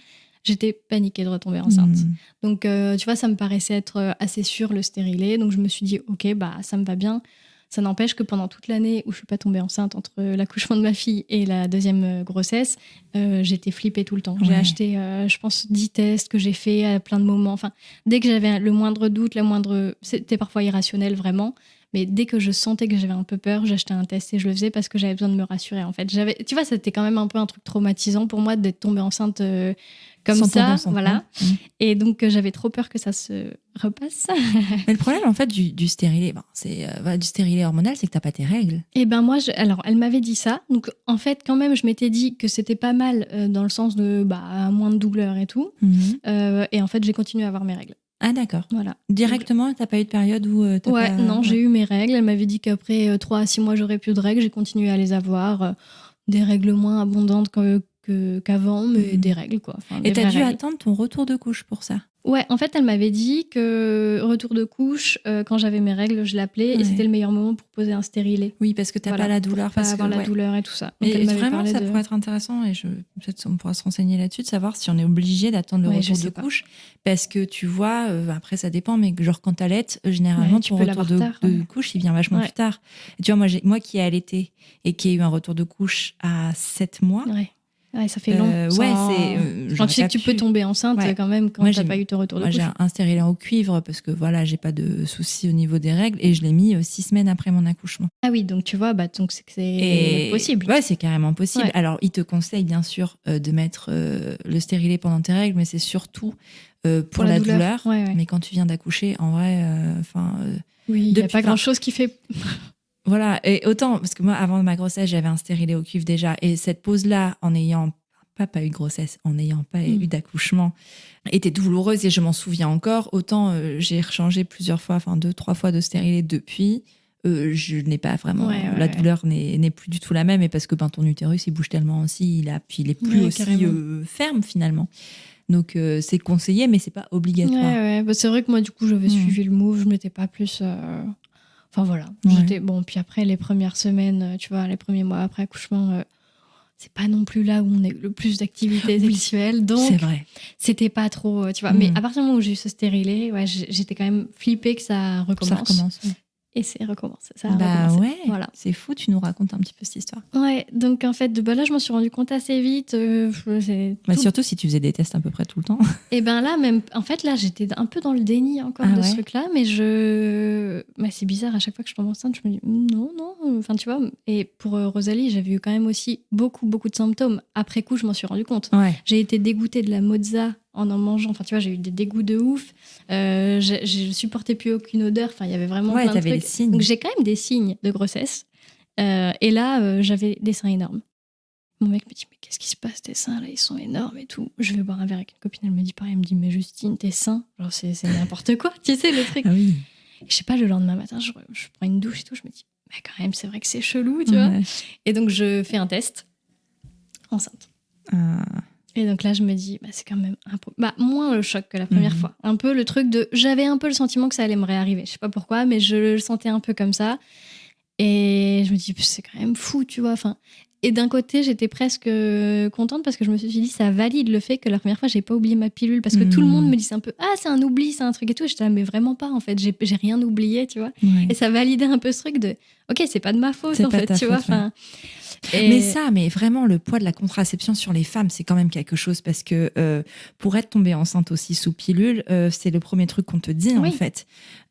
S2: j'étais paniquée de retomber enceinte. Donc tu vois, ça me paraissait être assez sûr le stérilet. Donc je me suis dit ok, bah ça me va bien. Ça n'empêche que pendant toute l'année où je suis pas tombée enceinte entre l'accouchement de ma fille et la deuxième grossesse, j'étais flippée tout le temps. J'ai acheté, je pense, 10 tests que j'ai fait à plein de moments. Enfin, dès que j'avais le moindre doute, c'était parfois irrationnel vraiment, mais dès que je sentais que j'avais un peu peur, j'achetais un test et je le faisais parce que j'avais besoin de me rassurer. En fait, tu vois, c'était quand même un peu un truc traumatisant pour moi d'être tombée enceinte comme
S3: Sans
S2: ça,
S3: enceinte,
S2: voilà. Et donc j'avais trop peur que ça se repasse.
S3: Mais le problème en fait du stérilet, du stérilet hormonal, c'est que t'as pas tes règles.
S2: Et ben moi, alors elle m'avait dit ça. Donc en fait, quand même, je m'étais dit que c'était pas mal dans le sens de moins de douleur et tout. Et en fait, j'ai continué à avoir mes règles.
S3: Ah d'accord.
S2: Voilà.
S3: Directement, t'as pas eu de période où t'as
S2: Ouais,
S3: pas...
S2: non, j'ai eu mes règles. Elle m'avait dit qu'après 3 à 6 mois, j'aurais plus de règles. J'ai continué à les avoir. Des règles moins abondantes qu'avant, mais des règles, quoi. Enfin,
S3: Et t'as dû
S2: règles.
S3: attendre ton retour de couche pour ça?
S2: Ouais, en fait, elle m'avait dit que retour de couche, quand j'avais mes règles, je l'appelais et c'était le meilleur moment pour poser un stérilet.
S3: Oui, parce que t'as pas la douleur.
S2: Pour pas avoir la douleur et tout ça. Donc,
S3: et vraiment, ça pourrait être intéressant, et peut-être on pourra se renseigner là-dessus, de savoir si on est obligé d'attendre le retour de couche. Parce que tu vois, après ça dépend, mais genre quand t'allaites, généralement ton retour de couche, il vient vachement plus tard. Et tu vois, moi qui ai allaité et qui ai eu un retour de couche à 7 mois...
S2: Ouais, ça fait long. Quand tu sais que tu peux tomber enceinte quand même quand t'as pas eu ton retour de couche.
S3: Moi, j'ai un stérilet au cuivre parce que voilà, j'ai pas de soucis au niveau des règles et je l'ai mis 6 semaines après mon accouchement.
S2: Ah oui, donc tu vois, donc c'est possible.
S3: Ouais, c'est carrément possible. Alors, ils te conseillent bien sûr de mettre le stérilet pendant tes règles, mais c'est surtout pour la douleur. Mais quand tu viens d'accoucher, en vrai,
S2: oui, il n'y a pas grand-chose qui fait...
S3: Voilà, et autant, parce que moi, avant ma grossesse, j'avais un stérilet au cuivre déjà, et cette pause-là, en n'ayant pas eu de grossesse, en n'ayant pas eu d'accouchement, était douloureuse, et je m'en souviens encore. Autant j'ai rechangé plusieurs fois, 2-3 fois de stérilet depuis, je n'ai pas vraiment... la douleur n'est plus du tout la même, et parce que ton utérus, il bouge tellement aussi, il est plus aussi ferme, finalement. Donc, c'est conseillé, mais c'est pas obligatoire.
S2: C'est vrai que moi, du coup, j'avais suivi le move, je m'étais pas plus... Enfin voilà, j'étais bon. Puis après les premières semaines, tu vois, les premiers mois après accouchement, c'est pas non plus là où on a eu le plus d'activité sexuelle, donc
S3: c'est vrai.
S2: C'était pas trop, tu vois. Mais à partir du moment où j'ai eu ce stérilet, j'étais quand même flippée que ça recommence.
S3: Ça recommence.
S2: Et c'est recommencé.
S3: Voilà. C'est fou, tu nous racontes un petit peu cette histoire.
S2: Ouais, donc en fait, là, je m'en suis rendu compte assez vite.
S3: Surtout si tu faisais des tests à peu près tout le temps.
S2: Et ben là, là, j'étais un peu dans le déni encore de ce truc-là, mais c'est bizarre, à chaque fois que je tombe enceinte, je me dis non, enfin tu vois. Et pour Rosalie, j'avais eu quand même aussi beaucoup de symptômes. Après coup, je m'en suis rendu compte. J'ai été dégoûtée de la mozza en mangeant. Enfin, tu vois, j'ai eu des dégoûts de ouf. Je supportais plus aucune odeur. Enfin, il y avait vraiment plein de trucs.
S3: Les signes.
S2: Donc, j'ai quand même des signes de grossesse. Et là, j'avais des seins énormes. Mon mec me dit, mais qu'est-ce qui se passe, tes seins, là, ils sont énormes et tout. Je vais boire un verre avec une copine, elle me dit pareil, elle me dit, mais Justine, tes seins, genre, c'est n'importe quoi, tu sais, le truc.
S3: Ah oui.
S2: Et je sais pas, le lendemain matin, je prends une douche et tout, je me dis, mais quand même, c'est vrai que c'est chelou, tu vois. Et donc, je fais un test, enceinte. Et donc là, je me dis, c'est quand même un peu... moins le choc que la première fois. Un peu le truc de... J'avais un peu le sentiment que ça allait me réarriver. Je sais pas pourquoi, mais je le sentais un peu comme ça. Et je me dis, c'est quand même fou, tu vois. Enfin, et d'un côté, j'étais presque contente parce que je me suis dit, ça valide le fait que la première fois, j'ai pas oublié ma pilule. Parce que tout le monde me disait un peu, c'est un oubli, c'est un truc et tout. Et j'étais là, mais vraiment pas, en fait. J'ai rien oublié, tu vois. Et ça validait un peu ce truc de, ok, c'est pas de ma faute, en fait, tu vois. Enfin...
S3: Mais vraiment, le poids de la contraception sur les femmes, c'est quand même quelque chose parce que pour être tombée enceinte aussi sous pilule, c'est le premier truc qu'on te dit en fait.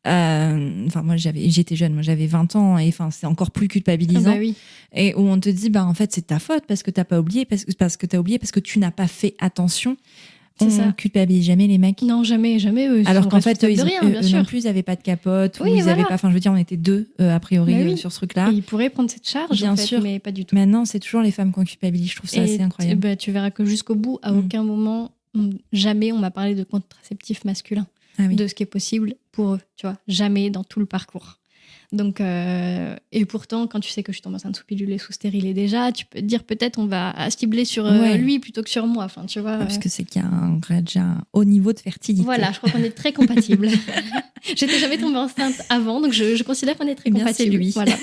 S3: Moi, j'étais jeune, moi j'avais 20 ans et c'est encore plus culpabilisant. Et où on te dit, en fait, c'est ta faute parce que t'as pas oublié, parce que tu n'as pas fait attention.
S2: C'est ça.
S3: On culpabilise jamais les mecs.
S2: Non, jamais, eux.
S3: Alors qu'en fait, eux,
S2: de rien, bien sûr.
S3: non plus, ils n'avaient pas de capote, ou
S2: Oui,
S3: ils
S2: voilà.
S3: avaient pas. Enfin, je veux dire, on était deux, a priori,
S2: Bah oui.
S3: sur ce truc-là.
S2: Et ils pourraient prendre cette charge,
S3: Bien
S2: en fait,
S3: sûr.
S2: mais pas du tout.
S3: Maintenant, c'est toujours les femmes qu'on culpabilise. Je trouve ça assez incroyable.
S2: Bah, tu verras que jusqu'au bout, à aucun moment, jamais on m'a parlé de contraceptif masculin, de ce qui est possible pour eux, tu vois. Jamais dans tout le parcours. Donc, et pourtant, quand tu sais que je suis tombée enceinte sous pilule et sous stérilet déjà, tu peux te dire peut-être on va cibler sur lui plutôt que sur moi. Enfin, tu vois.
S3: Parce que c'est qu'il y a déjà un haut niveau de fertilité.
S2: Voilà, je crois qu'on est très compatibles. J'étais jamais tombée enceinte avant, donc je considère qu'on est très compatibles.
S3: C'est lui.
S2: Voilà.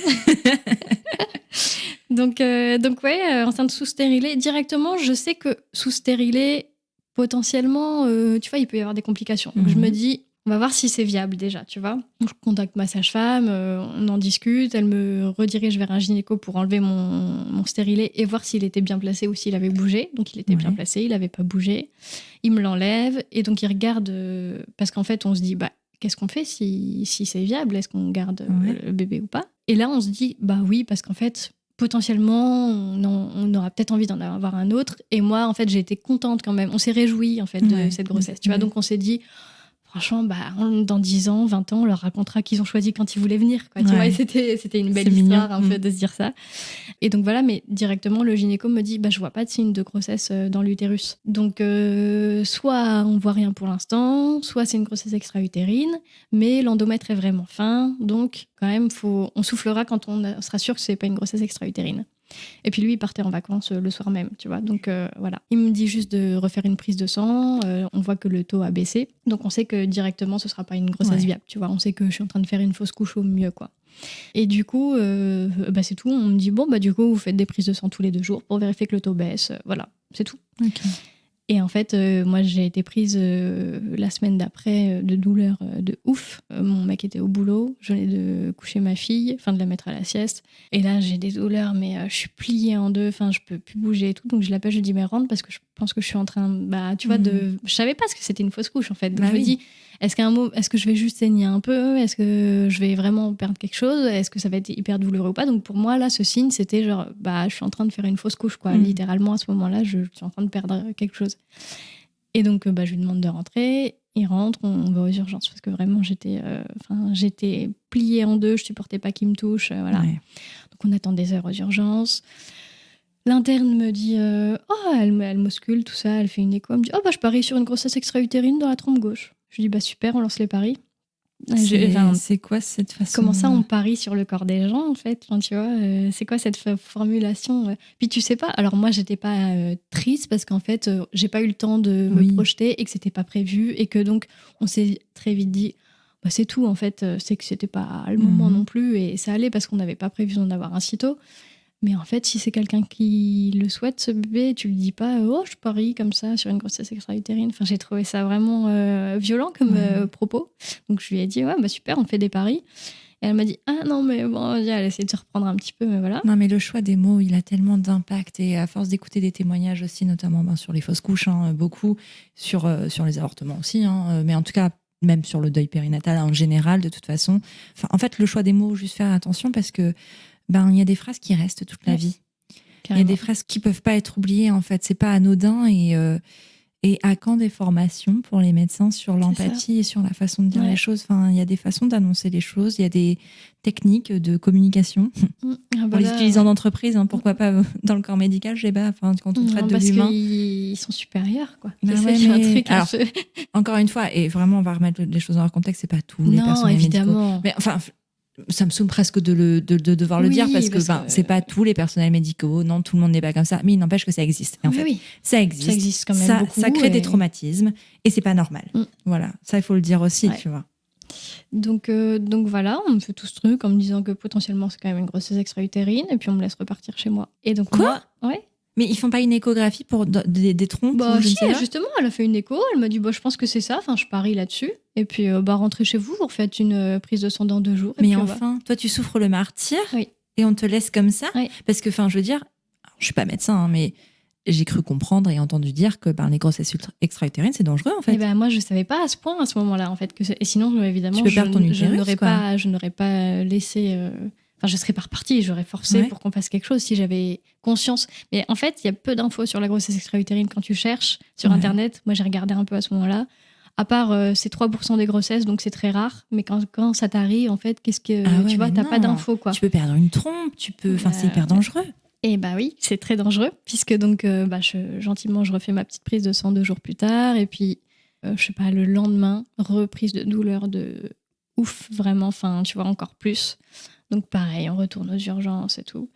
S2: donc ouais, enceinte sous stérilet. Directement, je sais que sous stérilet, potentiellement, tu vois, il peut y avoir des complications. Donc je me dis, on va voir si c'est viable déjà, tu vois. Donc, je contacte ma sage-femme, on en discute, elle me redirige vers un gynéco pour enlever mon stérilet et voir s'il était bien placé ou s'il avait bougé. Donc il était bien placé, il n'avait pas bougé. Il me l'enlève et donc il regarde, parce qu'en fait on se dit, bah, qu'est-ce qu'on fait si c'est viable? Est-ce qu'on garde le bébé ou pas? Et là on se dit, bah oui, parce qu'en fait, potentiellement, on aura peut-être envie d'en avoir un autre. Et moi, en fait, j'ai été contente quand même. On s'est réjouis en fait de cette grossesse, tu vois. Donc on s'est dit... Franchement, dans 10 ans, 20 ans, on leur racontera qu'ils ont choisi quand ils voulaient venir. Quoi. Tu vois, et c'était une belle histoire un peu de se dire ça. Et donc voilà, mais directement, le gynéco me dit, je vois pas de signe de grossesse dans l'utérus. Donc, soit on voit rien pour l'instant, soit c'est une grossesse extra-utérine, mais l'endomètre est vraiment fin. Donc, quand même, on soufflera quand on sera sûr que c'est pas une grossesse extra-utérine. Et puis lui, il partait en vacances le soir même, tu vois. Donc voilà. Il me dit juste de refaire une prise de sang. On voit que le taux a baissé. Donc on sait que directement, ce sera pas une grossesse viable, tu vois. On sait que je suis en train de faire une fausse couche au mieux, quoi. Et du coup, c'est tout. On me dit, du coup, vous faites des prises de sang tous les 2 jours pour vérifier que le taux baisse. Voilà, c'est tout.
S3: Okay.
S2: Et en fait, moi, j'ai été prise la semaine d'après de douleurs de ouf. Mon mec était au boulot, je venais de coucher ma fille, de la mettre à la sieste. Et là, j'ai des douleurs, mais je suis pliée en deux, je peux plus bouger et tout. Donc je l'appelle, je lui dis, mais rentre, parce que je pense que je suis en train, tu vois, je savais pas ce que c'était une fausse couche, en fait. Donc je me dis, est-ce que je vais juste saigner un peu? Est-ce que je vais vraiment perdre quelque chose? Est-ce que ça va être hyper douloureux ou pas? Donc pour moi, là, ce signe, c'était genre, je suis en train de faire une fausse couche, quoi. Littéralement, à ce moment-là, je suis en train de perdre quelque chose. Et donc, je lui demande de rentrer. Il rentre, on va aux urgences parce que vraiment, j'étais pliée en deux, je supportais pas qu'il me touche. Voilà. Ouais. Donc, on attend des heures aux urgences. L'interne me dit elle m'auscule, tout ça, elle fait une écho. Elle me dit je parie sur une grossesse extra-utérine dans la trompe gauche. Je lui dis super, on lance les paris.
S3: C'est quoi cette façon?
S2: Comment ça, on parie sur le corps des gens, en fait? Tu vois, c'est quoi cette formulation? Puis tu sais pas. Alors moi, j'étais pas triste parce qu'en fait, j'ai pas eu le temps de me projeter et que c'était pas prévu et que donc on s'est très vite dit c'est tout en fait. C'est que c'était pas le moment non plus et ça allait parce qu'on n'avait pas prévu d'en avoir un si tôt. Mais en fait, si c'est quelqu'un qui le souhaite, ce bébé, tu lui dis pas je parie comme ça sur une grossesse extra-utérine. Enfin, j'ai trouvé ça vraiment violent comme propos. Donc je lui ai dit super, on fait des paris. Et elle m'a dit non mais bon, elle essaie de se reprendre un petit peu, mais voilà.
S3: Non mais le choix des mots, il a tellement d'impact et à force d'écouter des témoignages aussi, notamment sur les fausses couches, beaucoup sur les avortements aussi, mais en tout cas même sur le deuil périnatal en général, de toute façon. Enfin, en fait, le choix des mots, juste faire attention parce que il y a des phrases qui restent toute la vie. Carrément. Il y a des phrases qui peuvent pas être oubliées, en fait. C'est pas anodin et à quand des formations pour les médecins sur l'empathie et sur la façon de dire les choses. Enfin, il y a des façons d'annoncer les choses, il y a des techniques de communication. On les utilise en entreprise, pourquoi pas dans le corps médical, je sais pas, quand on traite de l'humain.
S2: Parce qu'ils sont supérieurs, quoi.
S3: Alors, encore une fois, et vraiment, on va remettre les choses dans leur contexte, c'est pas tous les personnels médicaux. Mais enfin, ça me saoule presque de devoir le dire parce que c'est pas tous les personnels médicaux, non, tout le monde n'est pas comme ça, mais il n'empêche que ça existe. Et en fait, ça existe
S2: quand même beaucoup.
S3: Ça crée des traumatismes et c'est pas normal. Voilà, ça il faut le dire aussi, tu vois.
S2: Donc voilà, on me fait tout ce truc en me disant que potentiellement c'est quand même une grossesse extra-utérine et puis on me laisse repartir chez moi. Et donc
S3: Mais ils font pas une échographie pour des trompes
S2: si, justement, elle a fait une écho, elle m'a dit je pense que c'est ça, je parie là-dessus. Et puis rentrez chez vous, vous refaites une prise de sang dans 2 jours. Et
S3: mais
S2: puis
S3: enfin, toi tu souffres le martyre et on te laisse comme ça parce que je veux dire, je suis pas médecin, mais j'ai cru comprendre et entendu dire que les grossesses extra-utérines c'est dangereux en fait.
S2: Et moi je savais pas à ce point à ce moment-là en fait et sinon évidemment
S3: tu peux perdre ton utérus,
S2: je n'aurais pas laissé Enfin, je serais pas repartie, j'aurais forcé
S3: Ouais.
S2: pour qu'on fasse quelque chose si j'avais conscience. Mais en fait, il y a peu d'infos sur la grossesse extra-utérine quand tu cherches sur
S3: Ouais.
S2: Internet. Moi, j'ai regardé un peu à ce moment-là. À part, c'est 3% des grossesses, donc c'est très rare. Mais quand ça t'arrive, en fait, qu'est-ce que
S3: Ah ouais,
S2: tu vois,
S3: mais
S2: t'as
S3: non.
S2: pas d'infos, quoi.
S3: Tu peux perdre une trompe, enfin, c'est hyper dangereux.
S2: Et bah oui, c'est très dangereux, puisque donc, gentiment, je refais ma petite prise de sang 2 jours plus tard. Et puis, je sais pas, le lendemain, reprise de douleur de ouf, vraiment, enfin, tu vois, encore plus. Donc pareil, on retourne aux urgences et tout.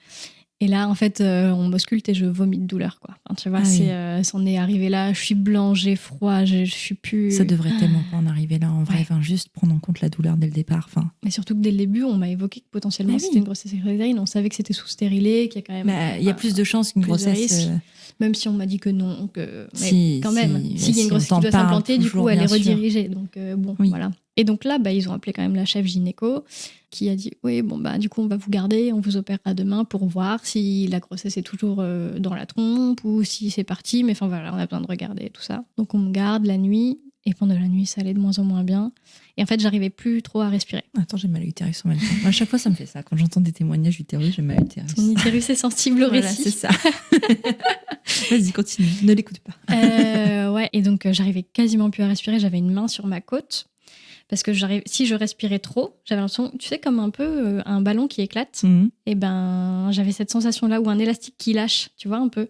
S2: Et là, en fait, on m'ausculte et je vomis de douleur, quoi. Enfin, tu vois,
S3: Ah oui.
S2: c'en est arrivé là. Je suis blanche, j'ai froid, je suis plus...
S3: Ça devrait tellement pas en arriver là, en vrai.
S2: Ouais.
S3: Enfin, juste prendre en compte la douleur dès le départ. Enfin,
S2: Mais surtout que dès le début, on m'a évoqué que potentiellement
S3: Ah oui.
S2: c'était une grossesse extra-utérine. On savait que c'était sous stérilé, qu'il y a quand même...
S3: il y a plus de chances qu'une
S2: plus de
S3: grossesse.
S2: risques. Même si on m'a dit que non. Mais
S3: Si,
S2: quand même,
S3: si,
S2: s'il y a une
S3: si,
S2: grossesse
S3: on
S2: qui
S3: t'en
S2: doit
S3: parle
S2: s'implanter, du
S3: toujours,
S2: coup, elle est
S3: bien sûr.
S2: redirigée. Donc bon,
S3: Oui.
S2: voilà. Et donc là, ils ont appelé quand même la chef gynéco qui a dit oui, bon, du coup, on va vous garder, on vous opérera demain pour voir si la grossesse est toujours dans la trompe ou si c'est parti. Mais enfin voilà, on a besoin de regarder tout ça. Donc on me garde la nuit. Et pendant la nuit, ça allait de moins en moins bien. Et en fait, j'arrivais plus trop à respirer.
S3: Attends, j'ai mal à l'utérus en même temps. Moi, à chaque fois, ça me fait ça. Quand j'entends des témoignages d'utérus, j'ai mal à l'utérus.
S2: Ton utérus est sensible au
S3: Voilà,
S2: récit.
S3: c'est ça. Vas-y, continue. Ne l'écoute pas.
S2: Ouais, et donc j'arrivais quasiment plus à respirer. J'avais une main sur ma côte. Parce que si je respirais trop, j'avais l'impression, tu sais, comme un peu un ballon qui éclate.
S3: Mhm.
S2: Et ben, j'avais cette sensation-là, ou un élastique qui lâche, tu vois, un peu.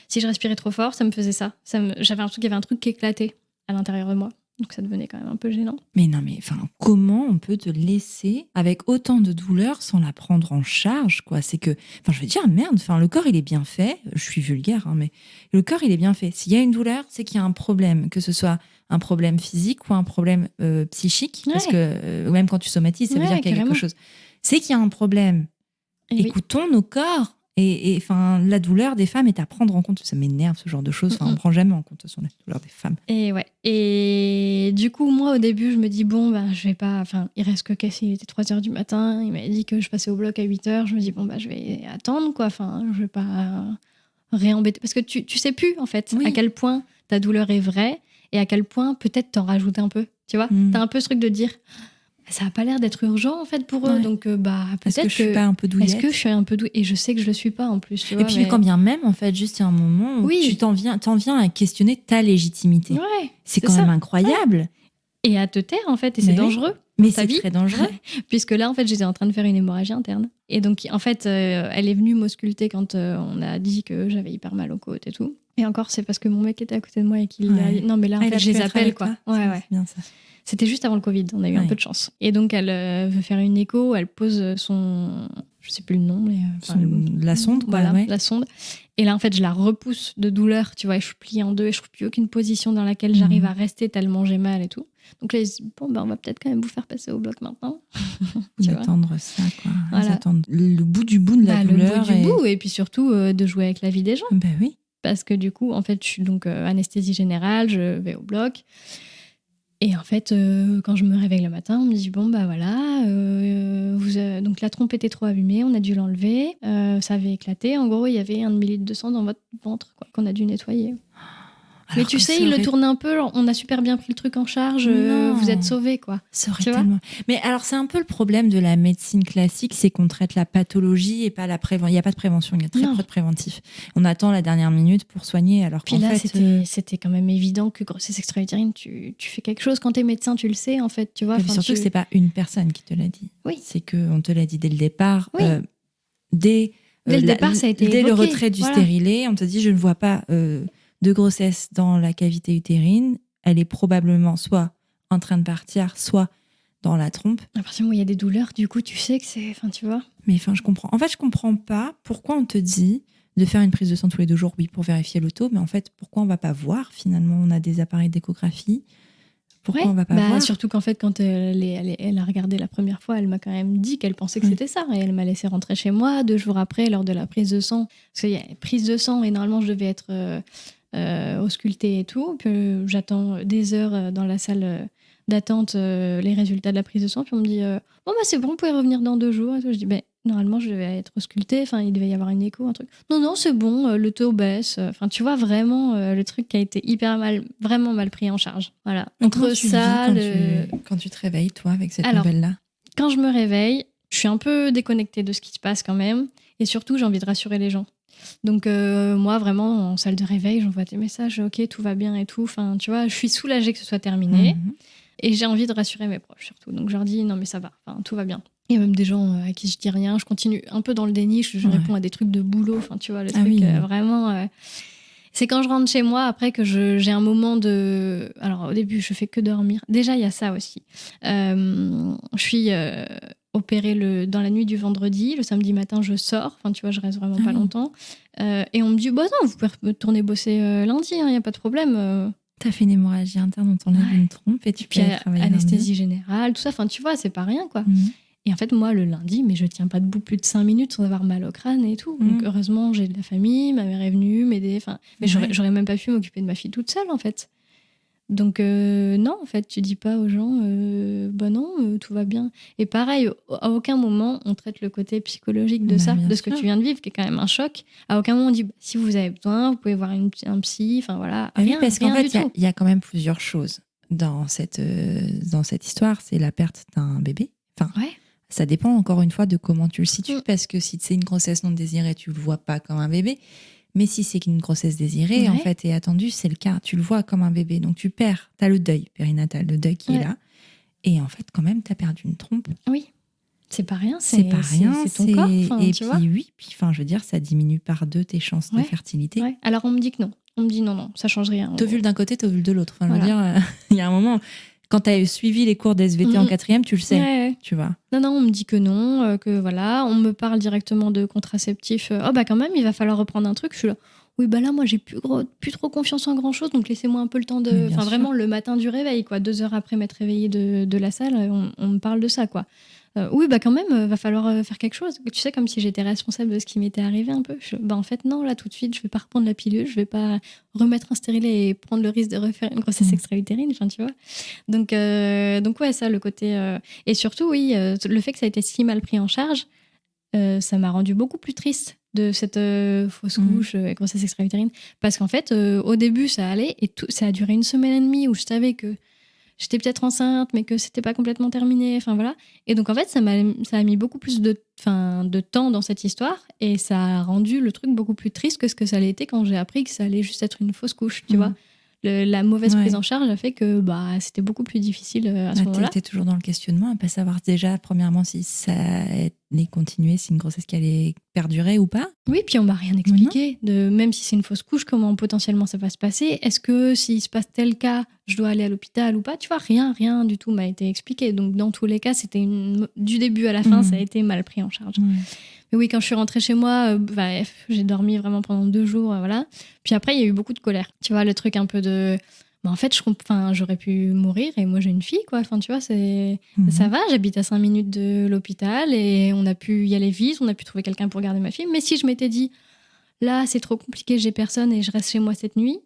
S2: Si je respirais trop fort, ça me faisait ça. J'avais l'impression qu'il y avait un truc qui éclatait à l'intérieur de moi. Donc ça devenait quand même un peu gênant.
S3: Mais non, mais enfin, comment on peut te laisser avec autant de douleur sans la prendre en charge, quoi? C'est que, enfin, je veux dire, merde, enfin, le corps, il est bien fait. Je suis vulgaire, hein, mais le corps, il est bien fait. S'il y a une douleur, c'est qu'il y a un problème, que ce soit un problème physique ou un problème psychique, parce
S2: Ouais.
S3: que même quand tu somatises, ça veut
S2: Ouais,
S3: dire qu'il y a
S2: carrément.
S3: quelque chose. C'est qu'il y a un problème.
S2: Et oui.
S3: Écoutons nos corps. Et enfin, la douleur des femmes est à prendre en compte. Ça m'énerve, ce genre de choses. Enfin, on prend jamais en compte, de toute façon, la douleur des femmes.
S2: Et ouais. Et du coup, moi, au début, je me dis, bon, je vais pas... Enfin, il reste que qu'est-ce qu'il était 3h du matin. Il m'avait dit que je passais au bloc à 8h. Je me dis, bon, je vais attendre, quoi. Enfin, je vais pas réembêter. Parce que tu sais plus, en fait,
S3: Oui.
S2: à quel point ta douleur est vraie et à quel point peut-être t'en rajoutes un peu. Tu vois, t'as un peu ce truc de dire... Ça n'a pas l'air d'être urgent en fait pour eux,
S3: Ouais.
S2: donc peut-être
S3: Est-ce que je suis pas un peu douillette?
S2: Est-ce que je suis un peu douillette? Et je sais que je le suis pas en plus. Tu vois,
S3: et puis
S2: mais...
S3: quand bien même, en fait, juste il y a un moment où
S2: Oui.
S3: tu t'en viens à questionner ta légitimité.
S2: Ouais,
S3: C'est quand même incroyable.
S2: Et à te taire en fait, et c'est
S3: Mais oui.
S2: dangereux.
S3: Mais
S2: ta
S3: c'est
S2: vie.
S3: très dangereux.
S2: Puisque là en fait j'étais en train de faire une hémorragie interne. Et donc en fait elle est venue m'ausculter quand on a dit que j'avais hyper mal aux côtes et tout. Et encore c'est parce que mon mec était à côté de moi et qu'il a dit non mais là en
S3: il
S2: fait
S3: a
S2: je
S3: pu
S2: les
S3: être
S2: appelle
S3: avec
S2: quoi.
S3: toi.
S2: Ouais.
S3: C'est bien ça.
S2: C'était juste avant le Covid, on a eu un peu de chance. Et donc elle veut faire une écho, elle pose son... Je sais plus le nom, mais...
S3: la sonde, quoi.
S2: Voilà,
S3: Ouais.
S2: la sonde. Et là, en fait, je la repousse de douleur, tu vois, et je suis pliée en deux, et je trouve plus aucune position dans laquelle j'arrive à rester tellement j'ai mal et tout. Donc là, ils se disent, bon, on va peut-être quand même vous faire passer au bloc maintenant.
S3: D'attendre ça, quoi.
S2: Voilà.
S3: Ils attendent le bout du bout de la douleur.
S2: Le bout du bout, et puis surtout de jouer avec la vie des gens.
S3: Ben oui.
S2: Parce que du coup, en fait, je suis donc anesthésie générale, je vais au bloc. Et en fait, quand je me réveille le matin, on me dit bon voilà, donc la trompe était trop abîmée, on a dû l'enlever, ça avait éclaté. En gros, il y avait 1 demi-litre de sang dans votre ventre, quoi, qu'on a dû nettoyer. Mais tu sais, il le tourne un peu, genre, on a super bien pris le truc en charge, vous êtes sauvés, quoi.
S3: Ça aurait
S2: Tu vois.
S3: tellement... Mais alors, c'est un peu le problème de la médecine classique, c'est qu'on traite la pathologie et pas la prévention. Il n'y a pas de prévention, il y a très peu de préventif. On attend la dernière minute pour soigner, alors qu'en
S2: là,
S3: fait...
S2: c'était quand même évident que grossesse extra-utérine, tu fais quelque chose quand t'es médecin, tu le sais, en fait, tu vois.
S3: Mais surtout que c'est pas une personne qui te l'a dit.
S2: Oui.
S3: C'est qu'on te l'a dit dès le départ.
S2: Oui.
S3: Dès
S2: le départ, ça a été
S3: dès
S2: évoqué.
S3: le retrait du stérilet, on te dit je ne vois pas de grossesse dans la cavité utérine. Elle est probablement soit en train de partir, soit dans la trompe.
S2: À partir du moment où il y a des douleurs, du coup, tu sais que c'est... Enfin, tu vois.
S3: Mais enfin, je comprends. En fait, je comprends pas pourquoi on te dit de faire une prise de sang tous les 2 jours, oui, pour vérifier le taux, mais en fait, pourquoi on va pas voir finalement? On a des appareils d'échographie. Pourquoi on va pas voir?
S2: Surtout qu'en fait, quand elle a regardé la première fois, elle m'a quand même dit qu'elle pensait que c'était ça. Et elle m'a laissé rentrer chez moi 2 jours après, lors de la prise de sang. Parce qu'il y a prise de sang et normalement, je devais être auscultée et tout. Puis j'attends des heures dans la salle d'attente les résultats de la prise de sang. Puis on me dit bon, c'est bon, vous pouvez revenir dans 2 jours. Et tout. Je dis normalement, je devais être auscultée. Enfin, il devait y avoir une écho, un truc. Non, c'est bon, le taux baisse. Enfin, tu vois vraiment le truc qui a été vraiment mal pris en charge. Voilà.
S3: Donc,
S2: Entre ça,
S3: quand tu te réveilles, toi, avec cette
S2: Alors,
S3: nouvelle-là?
S2: Quand je me réveille, je suis un peu déconnectée de ce qui se passe quand même. Et surtout, j'ai envie de rassurer les gens. Donc, moi, vraiment, en salle de réveil, j'envoie des messages, ok, tout va bien et tout. Enfin, tu vois, je suis soulagée que ce soit terminé. Et j'ai envie de rassurer mes proches, surtout. Donc, je leur dis, non, mais ça va, enfin, tout va bien. Il y a même des gens à qui je dis rien. Je continue un peu dans le déni. Je réponds à des trucs de boulot. Enfin, tu vois, le truc vraiment... C'est quand je rentre chez moi, après que j'ai un moment de... Alors, au début, je fais que dormir. Déjà, il y a ça aussi. Je suis opérée dans la nuit du vendredi. Le samedi matin, je sors. Enfin, tu vois, je reste vraiment pas longtemps. Et on me dit, bah non, vous pouvez retourner bosser lundi, il n'y a pas de problème.
S3: T'as fait une hémorragie interne, on t'enlève une trompe et tu peux aller travailler
S2: anesthésie générale, tout ça. Enfin, tu vois, c'est pas rien, quoi. Et en fait, moi, le lundi, mais je tiens pas debout plus de 5 minutes sans avoir mal au crâne et tout. Donc, heureusement, j'ai de la famille, ma mère est venue m'aider. Enfin, mais j'aurais même pas pu m'occuper de ma fille toute seule, en fait. Donc, non, en fait, tu dis pas aux gens, bah non, tout va bien. Et pareil, à aucun moment, on traite le côté psychologique de ça, de ce que tu viens de vivre, qui est quand même un choc. À aucun moment, on dit, bah, si vous avez besoin, vous pouvez voir un psy, enfin voilà.
S3: Rien, parce qu'en fait, il y a quand même plusieurs choses dans cette histoire. C'est la perte d'un bébé. Enfin, ça dépend encore une fois de comment tu le situes, parce que si c'est une grossesse non désirée, tu le vois pas comme un bébé. Mais si c'est une grossesse désirée, en fait, et attendue, c'est le cas. Tu le vois comme un bébé. Donc, tu perds. Tu as le deuil périnatal, le deuil qui est là. Et en fait, quand même, tu as perdu une trompe.
S2: Oui. C'est pas rien.
S3: C'est pas rien.
S2: C'est ton corps.
S3: Et puis, oui. Puis, je veux dire, ça diminue par 2 tes chances de fertilité.
S2: Ouais. Alors, on me dit que non. On me dit non, ça change rien.
S3: T'ovules d'un côté, t'ovules de l'autre. Enfin, je veux dire, il y a un moment... Quand tu as suivi les cours d'SVT en 4e, tu le sais, tu vois.
S2: Non, on me dit que non, que voilà. On me parle directement de contraceptifs. Oh, bah quand même, il va falloir reprendre un truc. Je suis là, oui, bah là, moi, j'ai plus trop confiance en grand-chose, donc laissez-moi un peu le temps de... Enfin, vraiment, le matin du réveil, quoi. 2 heures après m'être réveillée de la salle, on me parle de ça, quoi. Oui, bah quand même, va falloir faire quelque chose. Tu sais, comme si j'étais responsable de ce qui m'était arrivé un peu. Bah en fait, non, là, tout de suite, je vais pas reprendre la pilule, je vais pas remettre un stérilet et prendre le risque de refaire une grossesse extra-utérine, enfin, tu vois. Donc ouais, ça, le côté... Et surtout, oui, le fait que ça a été si mal pris en charge, ça m'a rendu beaucoup plus triste de cette fausse couche et grossesse extra-utérine. Parce qu'en fait, au début, ça allait, et ça a duré 1 semaine et demie où je savais que j'étais peut-être enceinte, mais que c'était pas complètement terminé. Enfin, voilà. Et donc, en fait, ça a mis beaucoup plus de temps dans cette histoire. Et ça a rendu le truc beaucoup plus triste que ce que ça allait été quand j'ai appris que ça allait juste être une fausse couche, tu vois. La mauvaise prise en charge a fait que c'était beaucoup plus difficile à ce moment-là.
S3: T'étais toujours dans le questionnement, à pas savoir déjà, premièrement, si ça allait continuer, si une grossesse qui allait perdurer ou pas.
S2: Oui, puis on m'a rien expliqué. Même si c'est une fausse couche, comment potentiellement ça va se passer. Est-ce que s'il se passe tel cas, je dois aller à l'hôpital ou pas? Tu vois, rien du tout m'a été expliqué. Donc, dans tous les cas, c'était du début à la fin, ça a été mal pris en charge. Mais oui, quand je suis rentrée chez moi, j'ai dormi vraiment pendant 2 jours, voilà. Puis après, il y a eu beaucoup de colère. Tu vois, le truc un peu de... en fait, j'aurais pu mourir et moi, j'ai une fille, quoi. Enfin, tu vois, ça va, j'habite à 5 minutes de l'hôpital et on a pu y aller vite, on a pu trouver quelqu'un pour garder ma fille. Mais si je m'étais dit, là, c'est trop compliqué, j'ai personne et je reste chez moi cette nuit,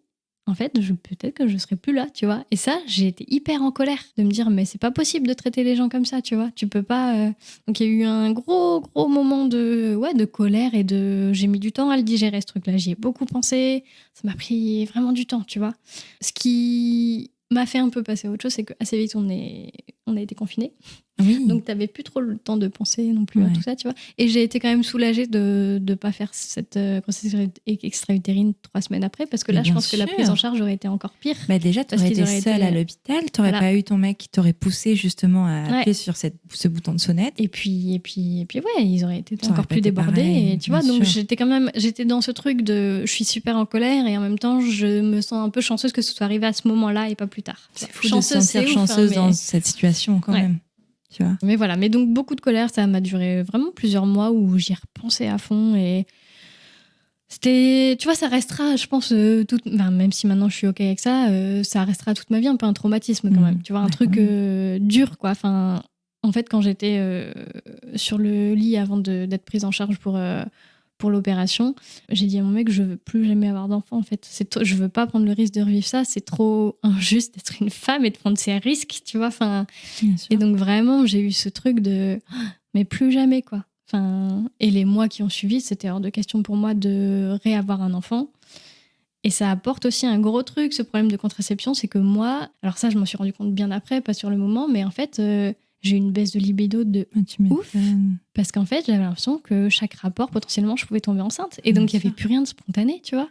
S2: en fait, peut-être que je serais plus là, tu vois. Et ça, j'ai été hyper en colère de me dire, mais c'est pas possible de traiter les gens comme ça, tu vois. Tu peux pas... Donc, il y a eu un gros moment de colère et j'ai mis du temps à le digérer, ce truc-là. J'y ai beaucoup pensé. Ça m'a pris vraiment du temps, tu vois. Ce qui m'a fait un peu passer à autre chose, c'est qu'assez vite, on a été confinés.
S3: Oui.
S2: Donc, t'avais plus trop le temps de penser non plus à tout ça, tu vois. Et j'ai été quand même soulagée de ne pas faire cette grossesse extra-utérine 3 semaines après, parce que là, je pense que la prise en charge aurait été encore pire.
S3: Bah déjà, tu aurais été seule à l'hôpital, tu n'aurais pas eu ton mec qui t'aurait poussé justement à appuyer sur ce bouton de sonnette.
S2: Et puis ouais, ils auraient été encore plus débordés. Pareil, et tu vois, donc j'étais dans ce truc de je suis super en colère et en même temps, je me sens un peu chanceuse que ce soit arrivé à ce moment-là et pas plus tard.
S3: C'est fou de se sentir chanceuse dans cette situation quand même. Tu vois.
S2: Mais voilà, mais donc beaucoup de colère, ça m'a duré vraiment plusieurs mois où j'y repensais à fond et c'était, tu vois, ça restera, je pense, même si maintenant je suis ok avec ça, ça restera toute ma vie un peu un traumatisme quand même, tu vois, un truc dur, quoi. Enfin, en fait, quand j'étais sur le lit avant d'être prise en charge pour l'opération, j'ai dit à mon mec, je veux plus jamais avoir d'enfant, en fait. Je veux pas prendre le risque de revivre ça, c'est trop injuste d'être une femme et de prendre ces risques, tu vois. Enfin, et donc vraiment, j'ai eu ce truc de, mais plus jamais, quoi. Enfin, et les mois qui ont suivi, c'était hors de question pour moi de réavoir un enfant. Et ça apporte aussi un gros truc, ce problème de contraception, c'est que moi, alors ça, je m'en suis rendu compte bien après, pas sur le moment, mais en fait, j'ai eu une baisse de libido de
S3: Tu
S2: ouf.
S3: m'étonnes.
S2: Parce qu'en fait, j'avais l'impression que chaque rapport, potentiellement, je pouvais tomber enceinte. Et donc, il
S3: Bien
S2: n'y avait
S3: sûr.
S2: plus rien de spontané, tu vois.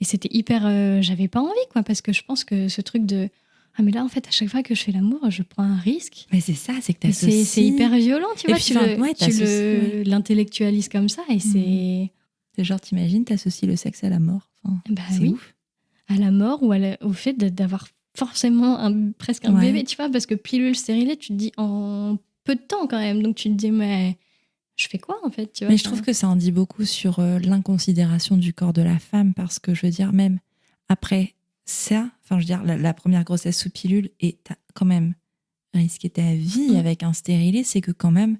S2: Et c'était hyper... j'avais pas envie, quoi. Parce que je pense que ce truc de... Ah, mais là, en fait, à chaque fois que je fais l'amour, je prends un risque.
S3: Mais c'est ça, c'est que
S2: Et
S3: t'associes.
S2: c'est hyper violent, tu
S3: Et
S2: vois.
S3: puis,
S2: Tu
S3: enfin, ouais, t'associes, ouais.
S2: l'intellectualises comme ça. Et c'est...
S3: C'est genre, t'imagines, t'associes le sexe à la mort. Enfin,
S2: Bah
S3: c'est
S2: oui.
S3: ouf.
S2: À la mort ou au fait d'avoir forcément presque un
S3: Ouais.
S2: bébé, tu vois. Parce que pilule stérilée, tu te dis en peu de temps, quand même. Donc, tu te dis, mais... Je fais quoi en fait, tu vois.
S3: Mais je trouve que ça en dit beaucoup sur l'inconsidération du corps de la femme, parce que je veux dire, même après ça, enfin je veux dire, la première grossesse sous pilule, et t'as quand même risqué ta vie avec un stérilet, c'est que quand même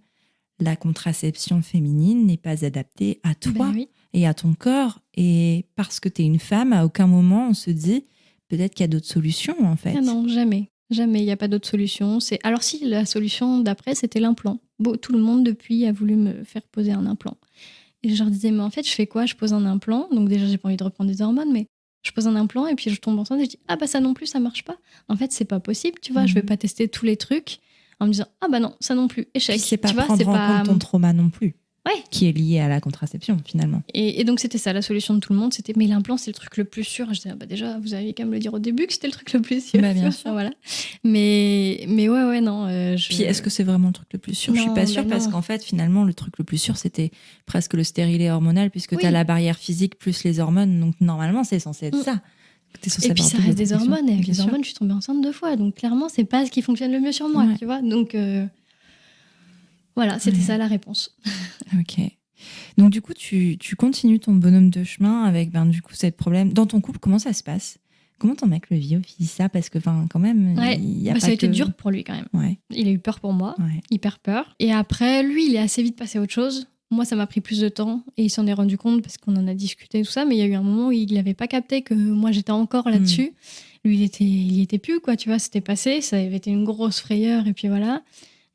S3: la contraception féminine n'est pas adaptée à toi
S2: Bah oui.
S3: et à ton corps. Et parce que t'es une femme, à aucun moment on se dit peut-être qu'il y a d'autres solutions en fait.
S2: Ah non, jamais. Jamais, il n'y a pas d'autre solution. Alors si, la solution d'après, c'était l'implant. Tout le monde, depuis, a voulu me faire poser un implant. Et je leur disais, mais en fait, je fais quoi? Je pose un implant. Donc déjà, j'ai pas envie de reprendre des hormones, mais je pose un implant et puis je tombe enceinte et je dis, ah bah ça non plus, ça marche pas. En fait, c'est pas possible, tu vois. Je vais pas tester tous les trucs en me disant, ah bah non, ça non plus, échec.
S3: Puis c'est pas
S2: tu vois,
S3: prendre en compte ton trauma non plus.
S2: Ouais.
S3: Qui est lié à la contraception finalement.
S2: Et donc c'était ça, la solution de tout le monde, c'était mais l'implant c'est le truc le plus sûr. Je disais, ah bah déjà, vous aviez qu'à me le dire au début que c'était le truc le plus sûr.
S3: Bah, bien sûr.
S2: Voilà. Mais ouais, non.
S3: Puis est-ce que c'est vraiment le truc le plus sûr? Je suis pas sûre, parce qu'en fait finalement le truc le plus sûr c'était presque le stérilet hormonal, puisque tu as la barrière physique plus les hormones, donc normalement c'est censé être ça.
S2: Et puis ça reste des hormones, et avec les hormones je suis tombée enceinte 2 fois, donc clairement c'est pas ce qui fonctionne le mieux sur moi, tu vois. Donc voilà, c'était ça la réponse.
S3: Ok. Donc du coup, tu continues ton bonhomme de chemin avec du coup cette problème. Dans ton couple, comment ça se passe? Comment ton mec le vit ça? Parce que quand même, il y a pas
S2: ça a été
S3: que...
S2: dur pour lui quand même.
S3: Ouais.
S2: Il a eu peur pour moi, hyper peur. Et après, lui, il est assez vite passé à autre chose. Moi, ça m'a pris plus de temps et il s'en est rendu compte parce qu'on en a discuté tout ça. Mais il y a eu un moment où il n'avait pas capté que moi, j'étais encore là-dessus. Lui, il y était plus, quoi. Tu vois, c'était passé. Ça avait été une grosse frayeur et puis voilà.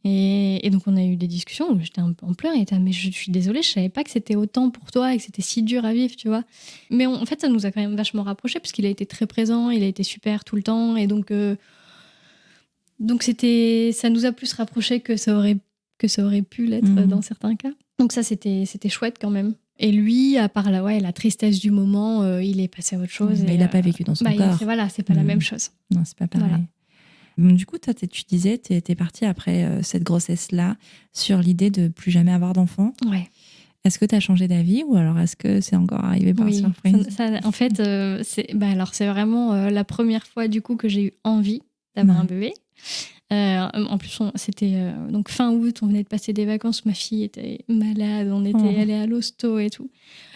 S2: Et donc, on a eu des discussions où j'étais en pleurs et mais je suis désolée, je savais pas que c'était autant pour toi et que c'était si dur à vivre, tu vois. Mais en fait, ça nous a quand même vachement rapprochés parce qu'il a été très présent, il a été super tout le temps. Et donc ça nous a plus rapprochés que ça aurait pu l'être dans certains cas. Donc ça, c'était chouette quand même. Et lui, à part la tristesse du moment, il est passé à autre chose.
S3: Mais il n'a pas vécu dans son corps.
S2: C'est pas la même chose.
S3: Non, c'est pas pareil. Voilà. Du coup, toi, tu disais, tu étais partie après cette grossesse-là sur l'idée de plus jamais avoir d'enfant.
S2: Ouais.
S3: Est-ce que tu as changé d'avis ou alors est-ce que c'est encore arrivé par surprise?
S2: En fait, c'est vraiment la première fois du coup que j'ai eu envie d'avoir un bébé. En plus, c'était donc fin août, on venait de passer des vacances, ma fille était malade, on était allé à l'hosto et tout.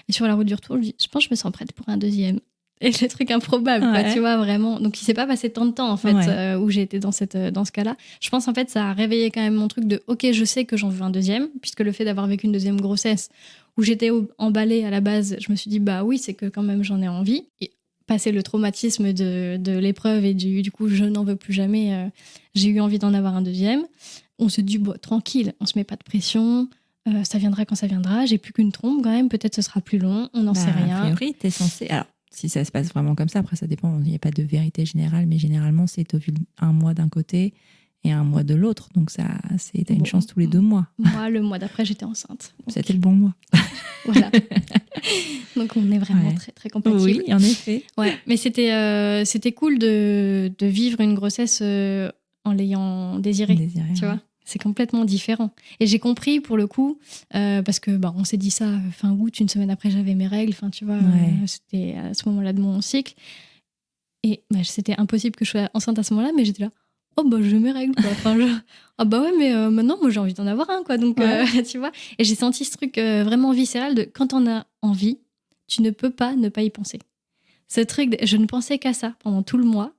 S2: Et sur la route du retour, je pense que je me sens prête pour un deuxième. Et le truc improbable, quoi, tu vois, vraiment. Donc, il s'est pas passé tant de temps, en fait, où j'ai été dans ce cas-là. Je pense, en fait, ça a réveillé quand même mon truc de « Ok, je sais que j'en veux un deuxième », puisque le fait d'avoir vécu une deuxième grossesse, où j'étais emballée à la base, je me suis dit « Bah oui, c'est que quand même, j'en ai envie ». Et passer le traumatisme de l'épreuve et du coup, je n'en veux plus jamais, j'ai eu envie d'en avoir un deuxième. On se dit « Tranquille, on se met pas de pression ». Ça viendra quand ça viendra. J'ai plus qu'une trompe, quand même. Peut-être ce sera plus long. On n'en sait rien.
S3: A priori, t'es censée... Alors, si ça se passe vraiment comme ça, après ça dépend, il n'y a pas de vérité générale, mais généralement c'est ovule 1 mois d'un côté et 1 mois de l'autre, donc t'as une chance tous les 2 mois.
S2: Moi, le mois d'après, j'étais enceinte. Donc...
S3: C'était le bon mois.
S2: Voilà. Donc on est vraiment très très compatibles.
S3: Oui, en effet.
S2: Ouais, mais c'était cool de vivre une grossesse en l'ayant désirée, tu vois. C'est complètement différent. Et j'ai compris pour le coup, parce que on s'est dit ça fin août, une semaine après j'avais mes règles, tu vois, c'était à ce moment-là de mon cycle. Et c'était impossible que je sois enceinte à ce moment-là, mais j'étais là, j'ai mes règles, quoi. Mais maintenant, moi j'ai envie d'en avoir un, quoi. Donc, tu vois. Et j'ai senti ce truc vraiment viscéral de quand on a envie, tu ne peux pas ne pas y penser. Ce truc, je ne pensais qu'à ça pendant tout le mois.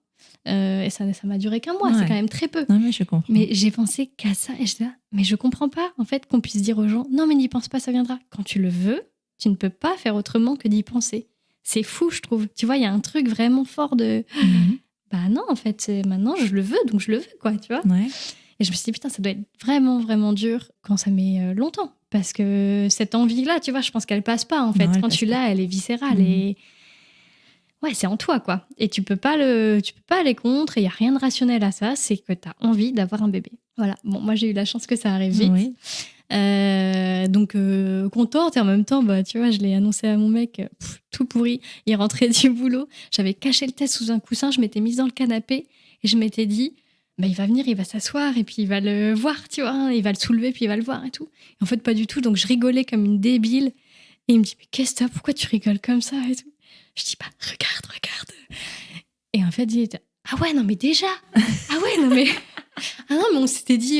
S2: Et ça m'a duré qu'un mois, c'est quand même très peu.
S3: Non, mais je comprends.
S2: Mais j'ai pensé qu'à ça et j'étais là, mais je comprends pas en fait qu'on puisse dire aux gens non mais n'y pense pas, ça viendra. Quand tu le veux, tu ne peux pas faire autrement que d'y penser. C'est fou, je trouve. Tu vois, il y a un truc vraiment fort de non en fait, maintenant je le veux donc je le veux, quoi, tu vois. Et je me suis dit putain, ça doit être vraiment vraiment dur quand ça met longtemps, parce que cette envie là, tu vois, je pense qu'elle passe pas en fait. Quand tu l'as, elle est viscérale et ouais, c'est en toi, quoi. Et tu peux pas aller contre, il y a rien de rationnel à ça, c'est que tu as envie d'avoir un bébé. Voilà, bon, moi j'ai eu la chance que ça arrive vite.
S3: Oui.
S2: Donc contente, et en même temps, tu vois, je l'ai annoncé à mon mec, tout pourri. Il rentrait du boulot, j'avais caché le test sous un coussin, je m'étais mise dans le canapé et je m'étais dit, il va venir, il va s'asseoir et puis il va le voir, tu vois, il va le soulever puis il va le voir et tout. Et en fait, pas du tout, donc je rigolais comme une débile. Et il me dit, mais qu'est-ce que t'as, pourquoi tu rigoles comme ça et tout. Je dis, regarde. Et en fait, il était, ah ouais, non mais déjà. Ah ouais, non mais... Ah non, mais on s'était dit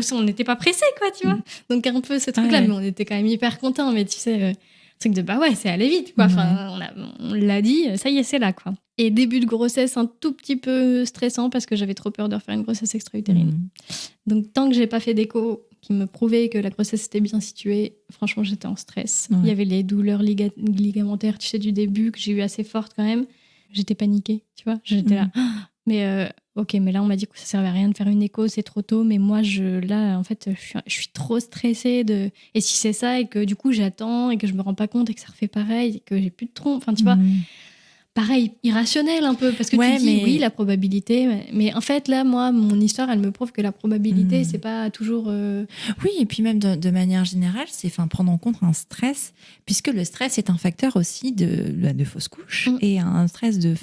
S2: qu'on n'était pas pressés, quoi, tu vois. Donc un peu ce truc-là, mais on était quand même hyper contents. Mais tu sais, truc de c'est allé vite, quoi. Enfin, on l'a dit, ça y est, c'est là, quoi. Et début de grossesse un tout petit peu stressant parce que j'avais trop peur de refaire une grossesse extra-utérine. Donc tant que j'ai pas fait d'écho qui me prouvait que la grossesse était bien située, franchement, j'étais en stress. Il y avait les douleurs ligamentaires, tu sais, du début que j'ai eu assez fortes quand même. J'étais paniquée, tu vois. J'étais là. Mais ok, mais là on m'a dit que ça servait à rien de faire une écho, c'est trop tôt. Mais moi, là, en fait, je suis trop stressée de. Et si c'est ça et que du coup j'attends et que je me rends pas compte et que ça refait pareil et que j'ai plus de trompe, enfin tu vois, pareil, irrationnel un peu parce que tu dis oui la probabilité, mais en fait là moi mon histoire elle me prouve que la probabilité c'est pas toujours.
S3: Oui, et puis même de manière générale, c'est prendre en compte un stress puisque le stress est un facteur aussi de fausse couche et un stress de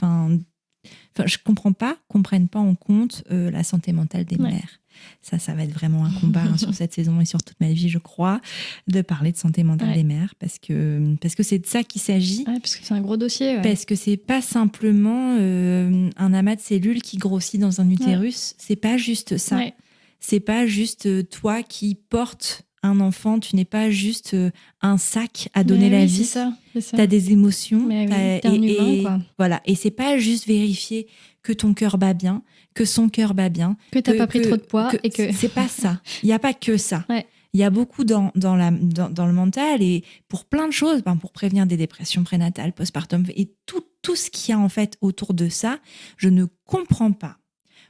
S3: je comprennent pas en compte la santé mentale des mères. Ça va être vraiment un combat sur cette saison et sur toute ma vie, je crois, de parler de santé mentale des mères parce que c'est de ça qu'il s'agit.
S2: Ouais, parce que c'est un gros dossier. Ouais.
S3: Parce que c'est pas simplement un amas de cellules qui grossit dans un utérus. C'est pas juste ça. Ouais. C'est pas juste toi qui portes un enfant. Tu n'es pas juste un sac à donner la vie.
S2: C'est ça.
S3: T'as des émotions.
S2: T'es un humain, quoi.
S3: Voilà. Et c'est pas juste vérifier que ton cœur bat bien, que son cœur bat bien.
S2: Que t'as pas pris trop de poids. Et que...
S3: C'est pas ça. Il n'y a pas que ça.
S2: Ouais.
S3: Il y a beaucoup dans le mental et pour plein de choses, pour prévenir des dépressions prénatales, postpartum et tout ce qu'il y a en fait autour de ça. Je ne comprends pas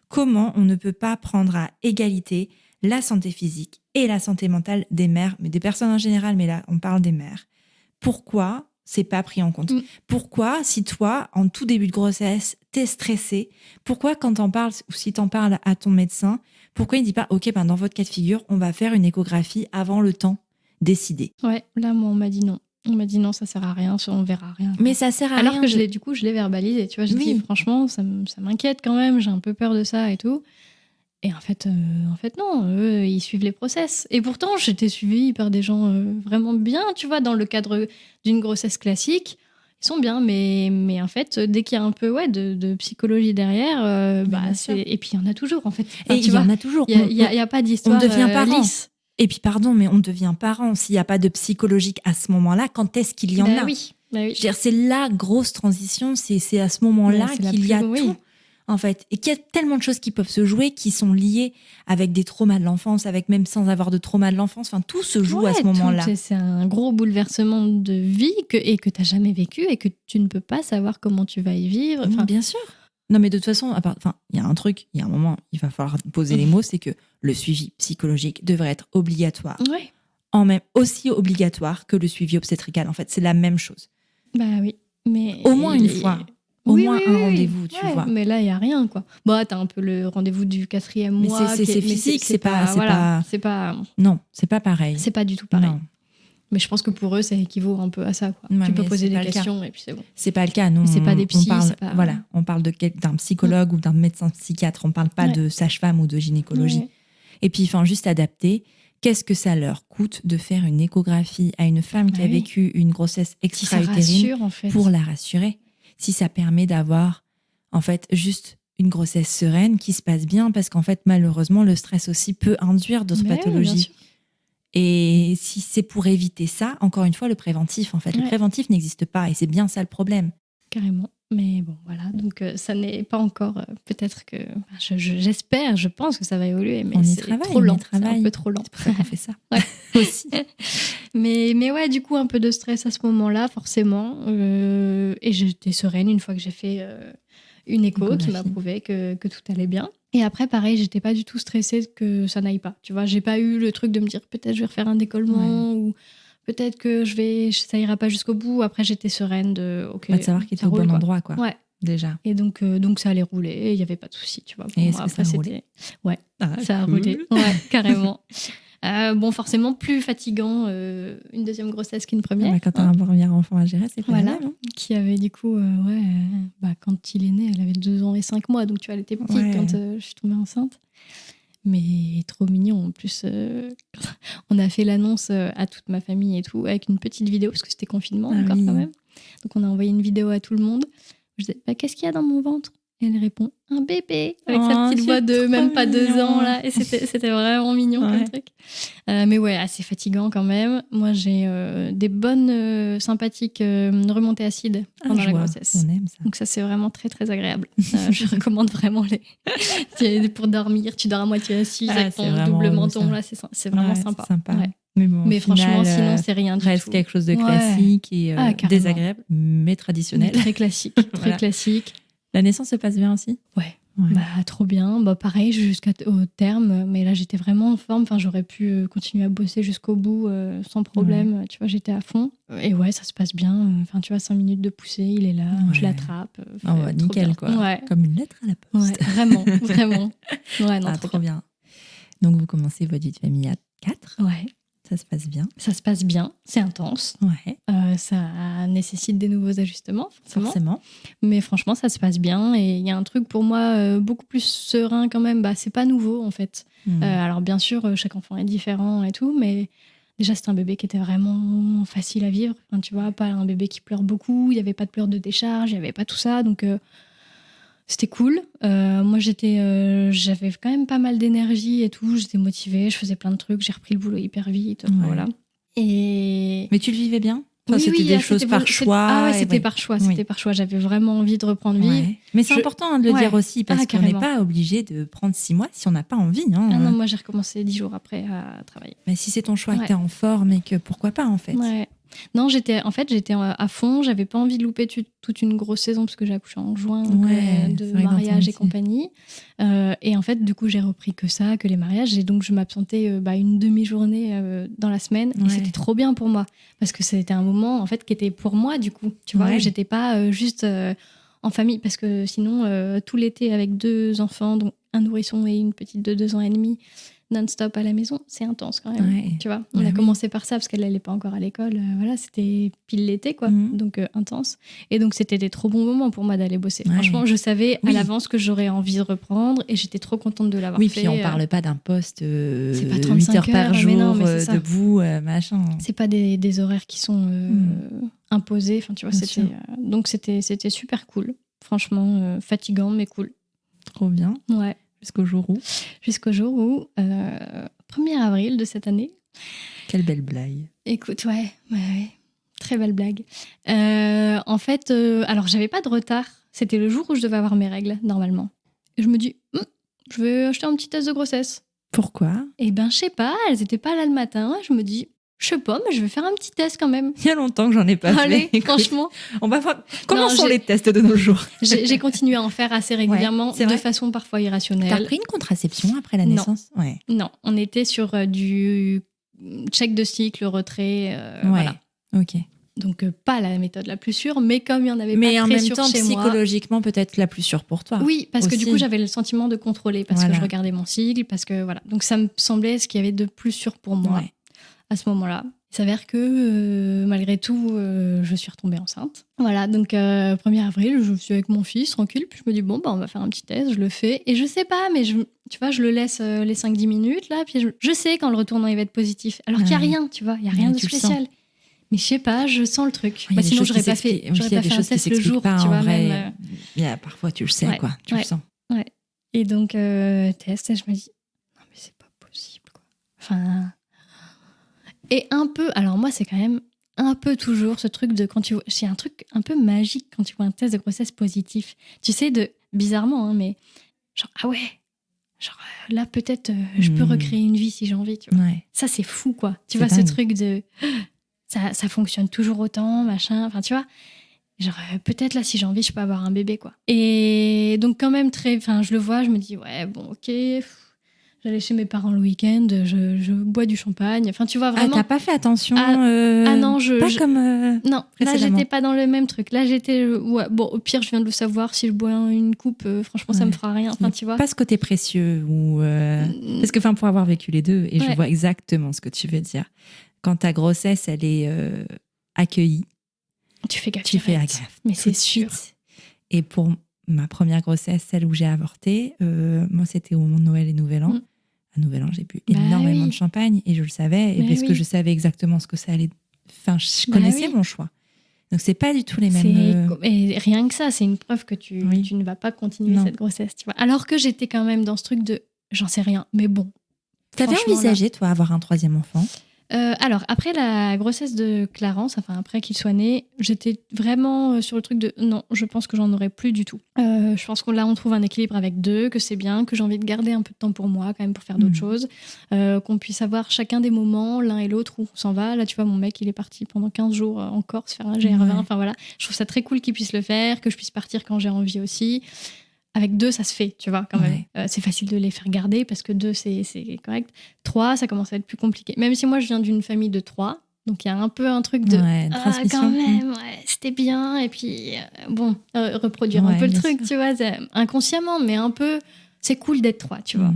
S3: comment on ne peut pas prendre à égalité la santé physique et la santé mentale des mères, mais des personnes en général, mais là, on parle des mères. Pourquoi c'est pas pris en compte ? Pourquoi, si toi, en tout début de grossesse, t'es stressée, pourquoi quand t'en parles, ou si t'en parles à ton médecin, pourquoi il dit pas, ok, dans votre cas de figure, on va faire une échographie avant le temps décidé ?
S2: Ouais, là, moi, on m'a dit non. On m'a dit non, ça sert à rien, on verra rien.
S3: Mais ça sert à
S2: rien.
S3: Alors
S2: que je l'ai verbalisé, tu vois, j'ai dit franchement, ça m'inquiète quand même, j'ai un peu peur de ça et tout. Et en fait non, eux, ils suivent les process. Et pourtant, j'étais suivie par des gens vraiment bien, tu vois, dans le cadre d'une grossesse classique. Ils sont bien, mais en fait, dès qu'il y a un peu de psychologie derrière, et puis il y en a toujours, en fait.
S3: Enfin, et il y en a toujours.
S2: Il n'y a pas d'histoire
S3: on devient parent.
S2: lisse.
S3: Et puis, pardon, mais on devient parent. S'il n'y a pas de psychologique à ce moment-là, quand est-ce qu'il y en a ?
S2: Oui.
S3: Je veux dire, c'est la grosse transition, c'est à ce moment-là qu'il y a tout. En fait, et qu'il y a tellement de choses qui peuvent se jouer, qui sont liées avec des traumas de l'enfance, avec même sans avoir de trauma de l'enfance. Enfin, tout se joue à ce moment-là.
S2: C'est un gros bouleversement de vie et que tu n'as jamais vécu et que tu ne peux pas savoir comment tu vas y vivre.
S3: Enfin, bien sûr. Non, mais de toute façon, il y a un truc, il y a un moment, il va falloir poser les mots, c'est que le suivi psychologique devrait être obligatoire.
S2: Ouais.
S3: Même aussi obligatoire que le suivi obstétrical. En fait, c'est la même chose.
S2: Bah oui, mais...
S3: Au moins une fois. Au moins un rendez-vous, tu vois.
S2: Mais là, il n'y a rien, quoi. T'as un peu le rendez-vous du 4e mois.
S3: Mais c'est physique, c'est pas... Non, c'est pas pareil.
S2: C'est pas du tout pareil.
S3: Non.
S2: Mais je pense que pour eux, ça équivaut un peu à ça, quoi.
S3: Ouais,
S2: tu peux poser des questions et puis c'est bon.
S3: C'est pas le cas, nous.
S2: C'est pas des psys,
S3: on parle d'un psychologue ou d'un médecin psychiatre. On parle pas de sage-femme ou de gynécologie. Ouais. Et puis, juste adapter. Qu'est-ce que ça leur coûte de faire une échographie à une femme qui a vécu une grossesse extra-utérine pour la rassurer ? Si ça permet d'avoir, en fait, juste une grossesse sereine qui se passe bien, parce qu'en fait, malheureusement, le stress aussi peut induire d'autres pathologies. Et si c'est pour éviter ça, encore une fois, le préventif, en fait. Le préventif n'existe pas et c'est bien ça le problème.
S2: Carrément. Mais bon, voilà. Donc, ça n'est pas encore... peut-être que... j'espère, je pense que ça va évoluer, mais c'est trop lent. C'est un peu trop lent.
S3: C'est pour ça qu'on fait ça.
S2: Aussi. Mais ouais, du coup, un peu de stress à ce moment-là, forcément. Et j'étais sereine une fois que j'ai fait une écho qui m'a prouvé que tout allait bien. Et après, pareil, j'étais pas du tout stressée que ça n'aille pas. Tu vois, j'ai pas eu le truc de me dire peut-être je vais refaire un décollement ou... Peut-être que ça ira pas jusqu'au bout. Après, j'étais sereine de
S3: savoir qu'il était au bon endroit, quoi.
S2: Ouais.
S3: déjà.
S2: Et donc ça allait rouler, il n'y avait pas de souci, tu vois. Pour
S3: Et
S2: moi,
S3: est-ce que ça a roulé?
S2: Ouais,
S3: Ah,
S2: ça a
S3: cool.
S2: roulé. Ouais, carrément. Bon, forcément, plus fatigant une deuxième grossesse qu'une première.
S3: Quand t'as un premier enfant à gérer, c'est pas
S2: Voilà,
S3: la même, hein.
S2: qui avait du coup, quand il est né, elle avait 2 ans et 5 mois, donc tu vois, elle était petite
S3: Ouais.
S2: quand je suis tombée enceinte. Mais trop mignon, en plus, on a fait l'annonce à toute ma famille et tout, avec une petite vidéo, parce que c'était confinement encore
S3: oui.
S2: quand même. Donc on a envoyé une vidéo à tout le monde. Je disais, qu'est-ce qu'il y a dans mon ventre? Et elle répond, un bébé, avec sa petite voix de même pas 2 ans, là. Et c'était vraiment mignon comme truc. Mais ouais, assez fatigant quand même. Moi, j'ai des bonnes, sympathiques remontées acides pendant la grossesse.
S3: On aime ça.
S2: Donc ça, c'est vraiment très, très agréable. Je recommande vraiment pour dormir. Tu dors à moitié assis avec ton double menton. Là, c'est vraiment sympa.
S3: Ouais.
S2: Mais franchement, sinon, c'est rien du
S3: reste
S2: tout.
S3: quelque chose de classique et désagréable, mais traditionnel.
S2: Mais très classique, très classique.
S3: La naissance se passe bien aussi?
S2: Ouais. Trop bien. Pareil, jusqu'au terme. Mais là, j'étais vraiment en forme. Enfin, j'aurais pu continuer à bosser jusqu'au bout sans problème. Ouais. Tu vois, j'étais à fond. Et ouais, ça se passe bien. Enfin, tu vois, 5 minutes de poussée, il est là. Je l'attrape.
S3: Nickel, quoi.
S2: Ouais.
S3: Comme une lettre à la poste.
S2: Ouais, vraiment, vraiment. Ouais, non,
S3: trop bien. Donc, vous commencez votre vie de famille à 4.
S2: Ouais.
S3: Ça se passe bien.
S2: Ça se passe bien. C'est intense.
S3: Ouais.
S2: Ça nécessite des nouveaux ajustements,
S3: forcément.
S2: Mais franchement, ça se passe bien. Et il y a un truc pour moi beaucoup plus serein quand même. C'est pas nouveau, en fait. Alors, bien sûr, chaque enfant est différent et tout. Mais déjà, c'était un bébé qui était vraiment facile à vivre. Enfin, tu vois, pas un bébé qui pleure beaucoup. Il n'y avait pas de pleurs de décharge. Il n'y avait pas tout ça. Donc... c'était cool. Moi, j'avais quand même pas mal d'énergie et tout. J'étais motivée, je faisais plein de trucs. J'ai repris le boulot hyper vite. Voilà.
S3: Mais tu le vivais bien? C'était des choses par choix.
S2: Ah ouais, c'était par choix. C'était par choix. J'avais vraiment envie de reprendre vie.
S3: Mais c'est important de le dire aussi, parce qu'on n'est pas obligé de prendre 6 mois si on n'a pas envie. Hein.
S2: Ah non, moi, j'ai recommencé 10 jours après à travailler.
S3: Mais si c'est ton choix, que tu es en forme et que pourquoi pas, en fait.
S2: Ouais. Non, j'étais à fond. J'avais pas envie de louper toute une grosse saison parce que j'ai accouché en juin, de mariage et compagnie. Et en fait, du coup, j'ai repris que les mariages. Et donc, je m'absentais une demi-journée dans la semaine. Et c'était trop bien pour moi parce que c'était un moment en fait qui était pour moi, du coup. Tu vois, j'étais pas juste en famille parce que sinon, tout l'été avec 2 enfants, dont un nourrisson et une petite de 2 ans et demi, non-stop à la maison, c'est intense quand même. Tu vois, on a commencé par ça parce qu'elle n'allait pas encore à l'école. Voilà, c'était pile l'été, quoi. Donc intense. Et donc c'était des trop bons moments pour moi d'aller bosser. Franchement, je savais à l'avance que j'aurais envie de reprendre et j'étais trop contente de l'avoir fait.
S3: Oui, puis on parle pas d'un poste
S2: c'est pas
S3: 8 heures par jour, debout, machin.
S2: C'est pas des horaires qui sont imposés. Enfin, tu vois, donc c'était super cool. Franchement, fatigant, mais cool.
S3: Trop bien.
S2: Ouais.
S3: Jusqu'au jour où
S2: 1er avril de cette année.
S3: Quelle belle blague.
S2: Écoute, ouais. Très belle blague. En fait, alors j'avais pas de retard. C'était le jour où je devais avoir mes règles, normalement. Et je me dis, je vais acheter un petit test de grossesse.
S3: Pourquoi?
S2: Eh ben, je sais pas, elles étaient pas là le matin. Je me dis, je sais pas, mais je vais faire un petit test quand même.
S3: Il y a longtemps que j'en ai pas
S2: fait.
S3: Écoute,
S2: Franchement.
S3: On va voir comment sont les tests de nos jours.
S2: J'ai continué à en faire assez régulièrement, de façon parfois irrationnelle.
S3: T'as pris une contraception après la naissance?
S2: Non, on était sur du check de cycle, retrait. Voilà.
S3: Ok.
S2: Donc pas la méthode la plus sûre, mais comme il y en avait
S3: mais
S2: pas
S3: en
S2: très
S3: même
S2: sûre
S3: temps,
S2: chez moi.
S3: psychologiquement, peut-être la plus sûre pour toi.
S2: Oui, parce que
S3: aussi.
S2: du coup, j'avais le sentiment de contrôler, parce que je regardais mon cycle, parce que voilà. Donc ça me semblait ce qu'il y avait de plus sûr pour moi à ce moment-là. Il s'avère que malgré tout, je suis retombée enceinte. Voilà, donc 1er avril, je suis avec mon fils, tranquille, puis je me dis, bon, on va faire un petit test, je le fais. Et je sais pas, mais tu vois, je le laisse les 5-10 minutes, là, puis je sais quand le retournant il va être positif. Alors qu'il n'y a rien, tu vois, il n'y a rien de spécial. Mais je sais pas, je sens le truc. Sinon, j'aurais pas fait un test le jour, tu vois, même.
S3: Parfois, tu le sais, quoi, tu le sens.
S2: Ouais. Et donc, test, et je me dis, non, mais c'est pas possible, quoi. Enfin... Et un peu, alors moi, c'est quand même un peu toujours ce truc de quand tu vois, c'est un truc un peu magique quand tu vois un test de grossesse positif. Tu sais, bizarrement, hein, mais genre, ah ouais, genre là, peut-être, je peux recréer une vie si j'ai envie, tu vois. Ça, c'est fou, quoi. Tu vois,
S3: dingue.
S2: ce truc de, ça fonctionne toujours autant, machin, enfin, tu vois. Genre, peut-être là, si j'ai envie, je peux avoir un bébé, quoi. Et donc, quand même, je le vois, je me dis, ouais, bon, ok, J'allais chez mes parents le week-end, je bois du champagne. Enfin, tu vois, vraiment.
S3: Ah, t'as pas fait attention
S2: non,
S3: pas comme
S2: non, là,
S3: précédemment.
S2: j'étais pas dans le même truc. Là, j'étais... ouais, bon, au pire, je viens de le savoir. Si je bois une coupe, franchement, ça me fera rien. Enfin, tu vois.
S3: Pas ce côté précieux. Parce que pour avoir vécu les deux, et je vois exactement ce que tu veux dire. Quand ta grossesse, elle est accueillie,
S2: tu fais gaffe.
S3: Tu fais gaffe.
S2: Mais c'est sûr.
S3: Et pour ma première grossesse, celle où j'ai avorté, moi, c'était au moment de Noël et Nouvel An. À Nouvel An, j'ai bu énormément de champagne et je le savais. Et parce que je savais exactement ce que ça allait... Enfin, je connaissais mon choix. Donc, c'est pas du tout les mêmes...
S2: Et rien que ça, c'est une preuve que tu ne vas pas continuer cette grossesse. Tu vois. Alors que j'étais quand même dans ce truc de... J'en sais rien, mais bon.
S3: T'avais envisagé, toi, avoir un troisième enfant ?
S2: Alors, après la grossesse de Clarence, enfin après qu'il soit né, j'étais vraiment sur le truc de non, je pense que j'en aurais plus du tout. Je pense qu'on on trouve un équilibre avec 2, que c'est bien, que j'ai envie de garder un peu de temps pour moi, quand même, pour faire d'autres choses, qu'on puisse avoir chacun des moments, l'un et l'autre, où on s'en va. Là, tu vois, mon mec, il est parti pendant 15 jours en Corse faire un GR20. Enfin voilà, je trouve ça très cool qu'il puisse le faire, que je puisse partir quand j'ai envie aussi. Avec 2, ça se fait, tu vois, quand même. C'est facile de les faire garder parce que 2, c'est correct. 3, ça commence à être plus compliqué. Même si moi, je viens d'une famille de 3, donc il y a un peu un truc de quand même, c'était bien. Et puis, reproduire un peu le truc, tu vois, inconsciemment, mais un peu... C'est cool d'être 3, tu vois.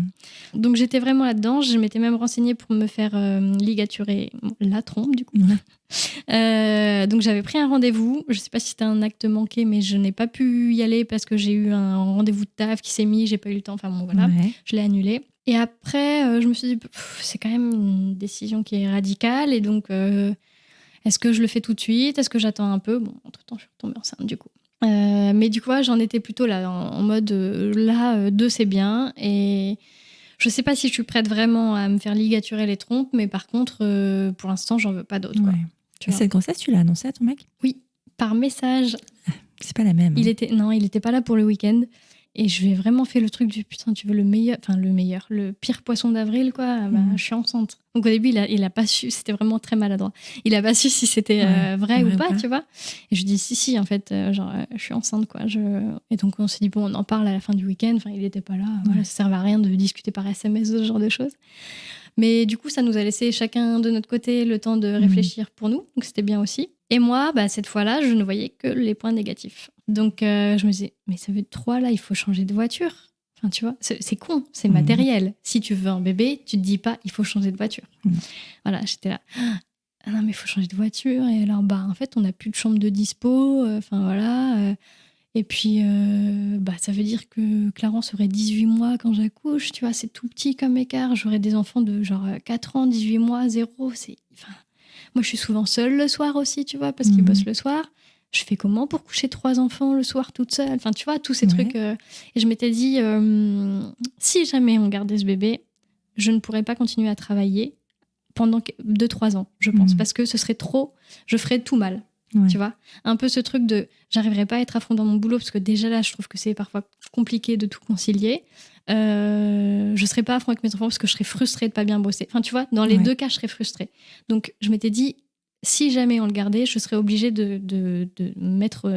S2: Donc, j'étais vraiment là-dedans. Je m'étais même renseignée pour me faire ligaturer la trompe, du coup. Donc, j'avais pris un rendez-vous. Je ne sais pas si c'était un acte manqué, mais je n'ai pas pu y aller parce que j'ai eu un rendez-vous de taf qui s'est mis. J'ai pas eu le temps. Enfin, bon, voilà. Je l'ai annulé. Et après, je me suis dit, c'est quand même une décision qui est radicale. Et donc, est-ce que je le fais tout de suite ? Est-ce que j'attends un peu ? Bon, entre-temps, je suis tombée enceinte, du coup. Mais du coup, j'en étais plutôt là, en mode 2, c'est bien. Et je sais pas si je suis prête vraiment à me faire ligaturer les trompes, mais par contre, pour l'instant, j'en veux pas d'autres.
S3: Cette grossesse, tu l'as annoncée à ton mec ?
S2: Oui, par message.
S3: C'est pas la même.
S2: Il était pas là pour le week-end. Et je lui ai vraiment fait le truc du putain, tu veux le pire poisson d'avril, quoi. Je suis enceinte. Donc au début, il a pas su, c'était vraiment très maladroit. Il a pas su si c'était vrai ou pas, tu vois. Et je lui dis si, en fait, je suis enceinte, quoi. Et donc on s'est dit, bon, on en parle à la fin du week-end. Enfin, il était pas là. Voilà, ça servait à rien de discuter par SMS, ce genre de choses. Mais du coup, ça nous a laissé chacun de notre côté le temps de réfléchir pour nous. Donc c'était bien aussi. Et moi, cette fois-là, je ne voyais que les points négatifs. Donc, je me disais, mais ça veut dire 3, là, il faut changer de voiture. Enfin, tu vois, c'est con, c'est matériel. Si tu veux un bébé, tu te dis pas, il faut changer de voiture. Voilà, j'étais là. Ah non, mais il faut changer de voiture. Et alors, en fait, on n'a plus de chambre de dispo. Enfin, voilà. Et puis, ça veut dire que Clarence aurait 18 mois quand j'accouche. Tu vois, c'est tout petit comme écart. J'aurais des enfants de genre 4 ans, 18 mois, 0. Moi, je suis souvent seule le soir aussi, tu vois, parce qu'il bosse le soir. Je fais comment pour coucher 3 enfants le soir toute seule ? Enfin, tu vois, tous ces trucs. Et je m'étais dit, si jamais on gardait ce bébé, je ne pourrais pas continuer à travailler pendant 2-3 ans, je pense. Parce que ce serait trop, je ferais tout mal. Tu vois, un peu ce truc de j'arriverais pas à être à fond dans mon boulot parce que déjà là je trouve que c'est parfois compliqué de tout concilier. Je serais pas à fond avec mes enfants parce que je serais frustrée de pas bien bosser. Enfin, tu vois, dans les 2 cas, je serais frustrée. Donc, je m'étais dit, si jamais on le gardait, je serais obligée de mettre,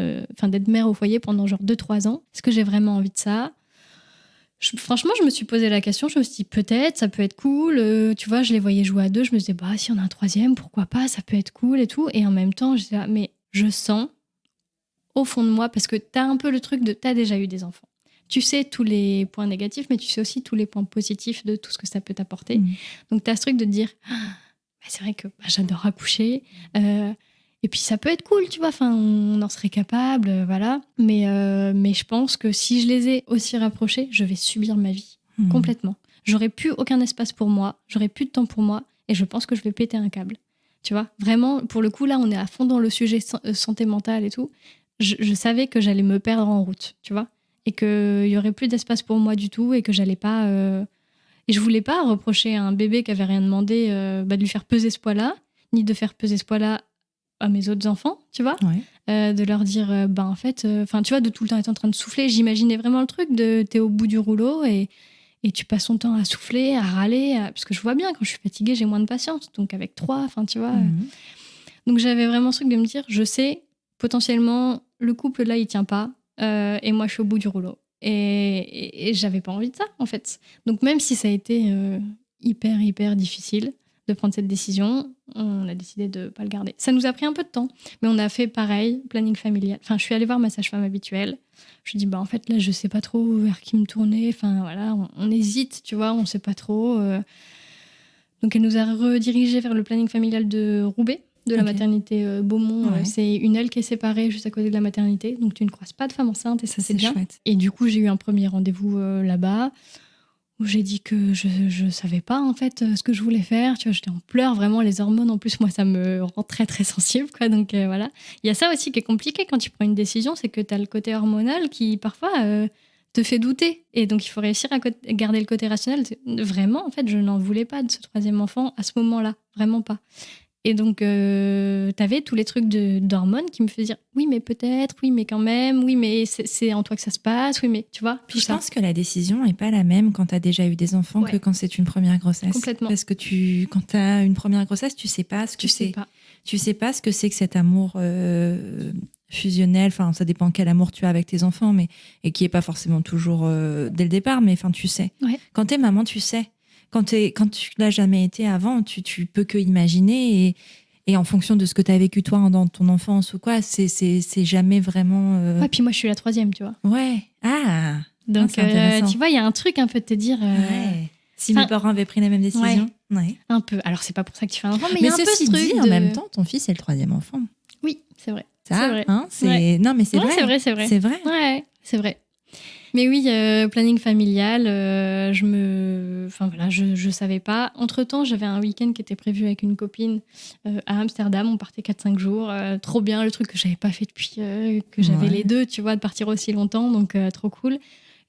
S2: d'être mère au foyer pendant genre 2-3 ans. Est-ce que j'ai vraiment envie de ça ? Franchement, je me suis posé la question. Je me suis dit, peut-être, ça peut être cool. Tu vois, je les voyais jouer à 2. Je me disais, si on a un 3e, pourquoi pas ? Ça peut être cool et tout. Et en même temps, je disais, mais je sens au fond de moi, parce que t'as un peu le truc de t'as déjà eu des enfants. Tu sais tous les points négatifs, mais tu sais aussi tous les points positifs de tout ce que ça peut t'apporter. Donc, tu as ce truc de te dire, c'est vrai que j'adore accoucher. Et puis, ça peut être cool, tu vois. Enfin, on en serait capable, voilà. Mais je pense que si je les ai aussi rapprochés, je vais subir ma vie complètement. J'aurai plus aucun espace pour moi. J'aurai plus de temps pour moi. Et je pense que je vais péter un câble. Tu vois, vraiment, pour le coup, là, on est à fond dans le sujet santé mentale et tout. Je savais que j'allais me perdre en route, tu vois. Et qu'il n'y aurait plus d'espace pour moi du tout et que j'allais pas... Et je voulais pas reprocher à un bébé qui avait rien demandé de lui faire peser ce poids-là, ni de faire peser ce poids-là à mes autres enfants, tu vois. De leur dire, en fait... tu vois, de tout le temps être en train de souffler. J'imaginais vraiment le truc de t'es au bout du rouleau et tu passes ton temps à souffler, à râler. Parce que je vois bien, quand je suis fatiguée, j'ai moins de patience. Donc avec 3, tu vois... Donc j'avais vraiment ce truc de me dire, je sais, potentiellement, le couple là, il tient pas. Et moi, je suis au bout du rouleau. Et j'avais pas envie de ça, en fait. Donc, même si ça a été hyper difficile de prendre cette décision, on a décidé de pas le garder. Ça nous a pris un peu de temps, mais on a fait pareil, planning familial. Enfin, je suis allée voir ma sage-femme habituelle. Je lui dis, en fait, là, je sais pas trop vers qui me tourner. Enfin, voilà, on hésite, tu vois, on sait pas trop. Donc, elle nous a redirigés vers le planning familial de Roubaix, de la maternité Beaumont.
S3: Ouais.
S2: C'est une aile qui est séparée juste à côté de la maternité. Donc, tu ne croises pas de femme enceinte et ça, c'est bien.
S3: Chouette.
S2: Et du coup, j'ai eu un premier rendez-vous là-bas où j'ai dit que je savais pas, en fait, ce que je voulais faire. Tu vois, j'étais en pleurs, vraiment, les hormones. En plus, moi, ça me rend très sensible, quoi. Donc, voilà. Il y a ça aussi qui est compliqué quand tu prends une décision, c'est que tu as le côté hormonal qui, parfois, te fait douter. Et donc, il faut réussir à garder le côté rationnel. Vraiment, en fait, je n'en voulais pas de ce troisième enfant à ce moment-là. Vraiment pas. Et donc, t'avais tous les trucs d'hormones qui me faisaient dire oui, mais peut-être, oui, mais quand même, oui, mais c'est en toi que ça se passe, oui, mais tu vois.
S3: Puis je pense que la décision n'est pas la même quand tu as déjà eu des enfants que quand c'est une première grossesse.
S2: Complètement.
S3: Parce que quand tu as une première grossesse, tu sais pas ce que c'est. Tu sais pas ce que c'est que cet amour fusionnel. Enfin, ça dépend quel amour tu as avec tes enfants, et qui est pas forcément toujours dès le départ, mais enfin, tu sais.
S2: Ouais.
S3: Quand t'es maman, tu sais. Quand tu l'as jamais été avant, tu peux que imaginer et en fonction de ce que tu as vécu toi dans ton enfance ou quoi, c'est jamais vraiment.
S2: Ouais, puis moi je suis la troisième, tu vois.
S3: Ouais. Ah.
S2: Donc tu vois, il y a un truc un peu de te dire.
S3: Ouais. Si mes parents avaient pris la même décision. Ouais.
S2: Un peu. Alors c'est pas pour ça que tu fais un enfant, mais il y a un peu ce truc
S3: dit, en même temps, ton fils est le troisième enfant.
S2: Oui, c'est vrai.
S3: Ça,
S2: c'est vrai.
S3: Hein, non, mais c'est vrai.
S2: C'est vrai.
S3: C'est vrai.
S2: Ouais, c'est vrai. Mais oui, planning familial, je savais pas. Entre-temps, j'avais un week-end qui était prévu avec une copine à Amsterdam. On partait 4-5 jours. Trop bien, le truc que j'avais pas fait depuis que j'avais les deux, tu vois, de partir aussi longtemps. Donc, trop cool.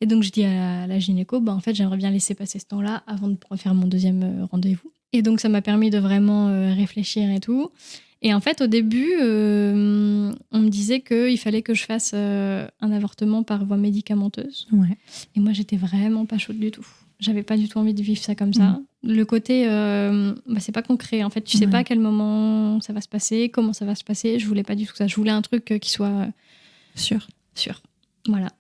S2: Et donc, je dis à la gynéco, en fait, j'aimerais bien laisser passer ce temps-là avant de faire mon deuxième rendez-vous. Et donc, ça m'a permis de vraiment réfléchir et tout. Et en fait, au début, on me disait qu'il fallait que je fasse un avortement par voie médicamenteuse.
S3: Ouais.
S2: Et moi, j'étais vraiment pas chaude du tout. J'avais pas du tout envie de vivre ça comme ça. Le côté, c'est pas concret. En fait, tu sais pas à quel moment ça va se passer, comment ça va se passer. Je voulais pas du tout ça. Je voulais un truc qui soit
S3: sûr.
S2: Voilà.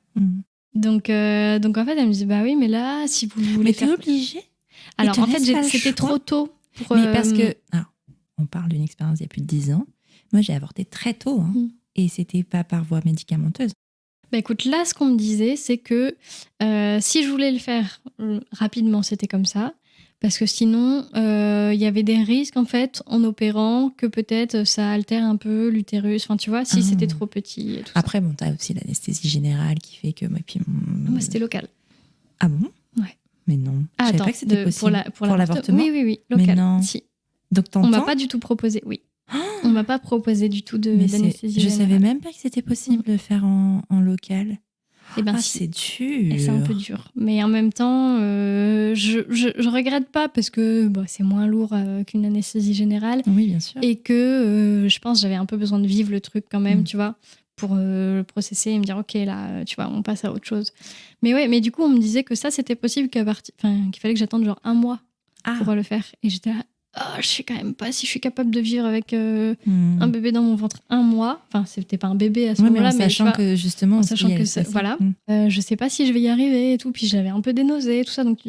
S2: Donc, en fait, elle me disait, bah oui, mais là, si vous voulez
S3: mais t'es obligée.
S2: Alors, en fait, c'était trop tôt.
S3: Mais parce que... Alors, on parle d'une expérience il y a plus de 10 ans. Moi, j'ai avorté très tôt. Et c'était pas par voie médicamenteuse.
S2: Bah écoute, là, ce qu'on me disait, c'est que si je voulais le faire rapidement, c'était comme ça. Parce que sinon, il y avait des risques, en fait, en opérant, que peut-être ça altère un peu l'utérus. Enfin, tu vois, si c'était trop petit. Et tout
S3: après, bon, t'as aussi l'anesthésie générale qui fait que...
S2: Moi, c'était local.
S3: Ah bon ?
S2: Ouais.
S3: Mais non.
S2: Ah,
S3: je savais
S2: attends,
S3: pas que c'était possible.
S2: Pour l'avortement. Oui, local.
S3: Mais non.
S2: Si.
S3: Donc,
S2: on m'a pas du tout proposé, on m'a pas proposé du tout d'anesthésie générale.
S3: Je savais même pas que c'était possible de faire en local.
S2: Eh ben,
S3: c'est dur.
S2: Et c'est un peu dur. Mais en même temps, je regrette pas parce que c'est moins lourd qu'une anesthésie générale.
S3: Oui, bien sûr.
S2: Et que je pense que j'avais un peu besoin de vivre le truc quand même, tu vois, pour le processer et me dire, ok, là, tu vois, on passe à autre chose. Mais ouais, mais du coup, on me disait que ça, c'était possible qu'il fallait que j'attende genre 1 mois pour le faire. Et j'étais là, je sais quand même pas si je suis capable de vivre avec un bébé dans mon ventre 1 mois. Enfin, c'était pas un bébé à ce moment-là, mais
S3: sachant que justement,
S2: en sachant que voilà, je sais pas si je vais y arriver et tout. Puis j'avais un peu des nausées et tout ça, donc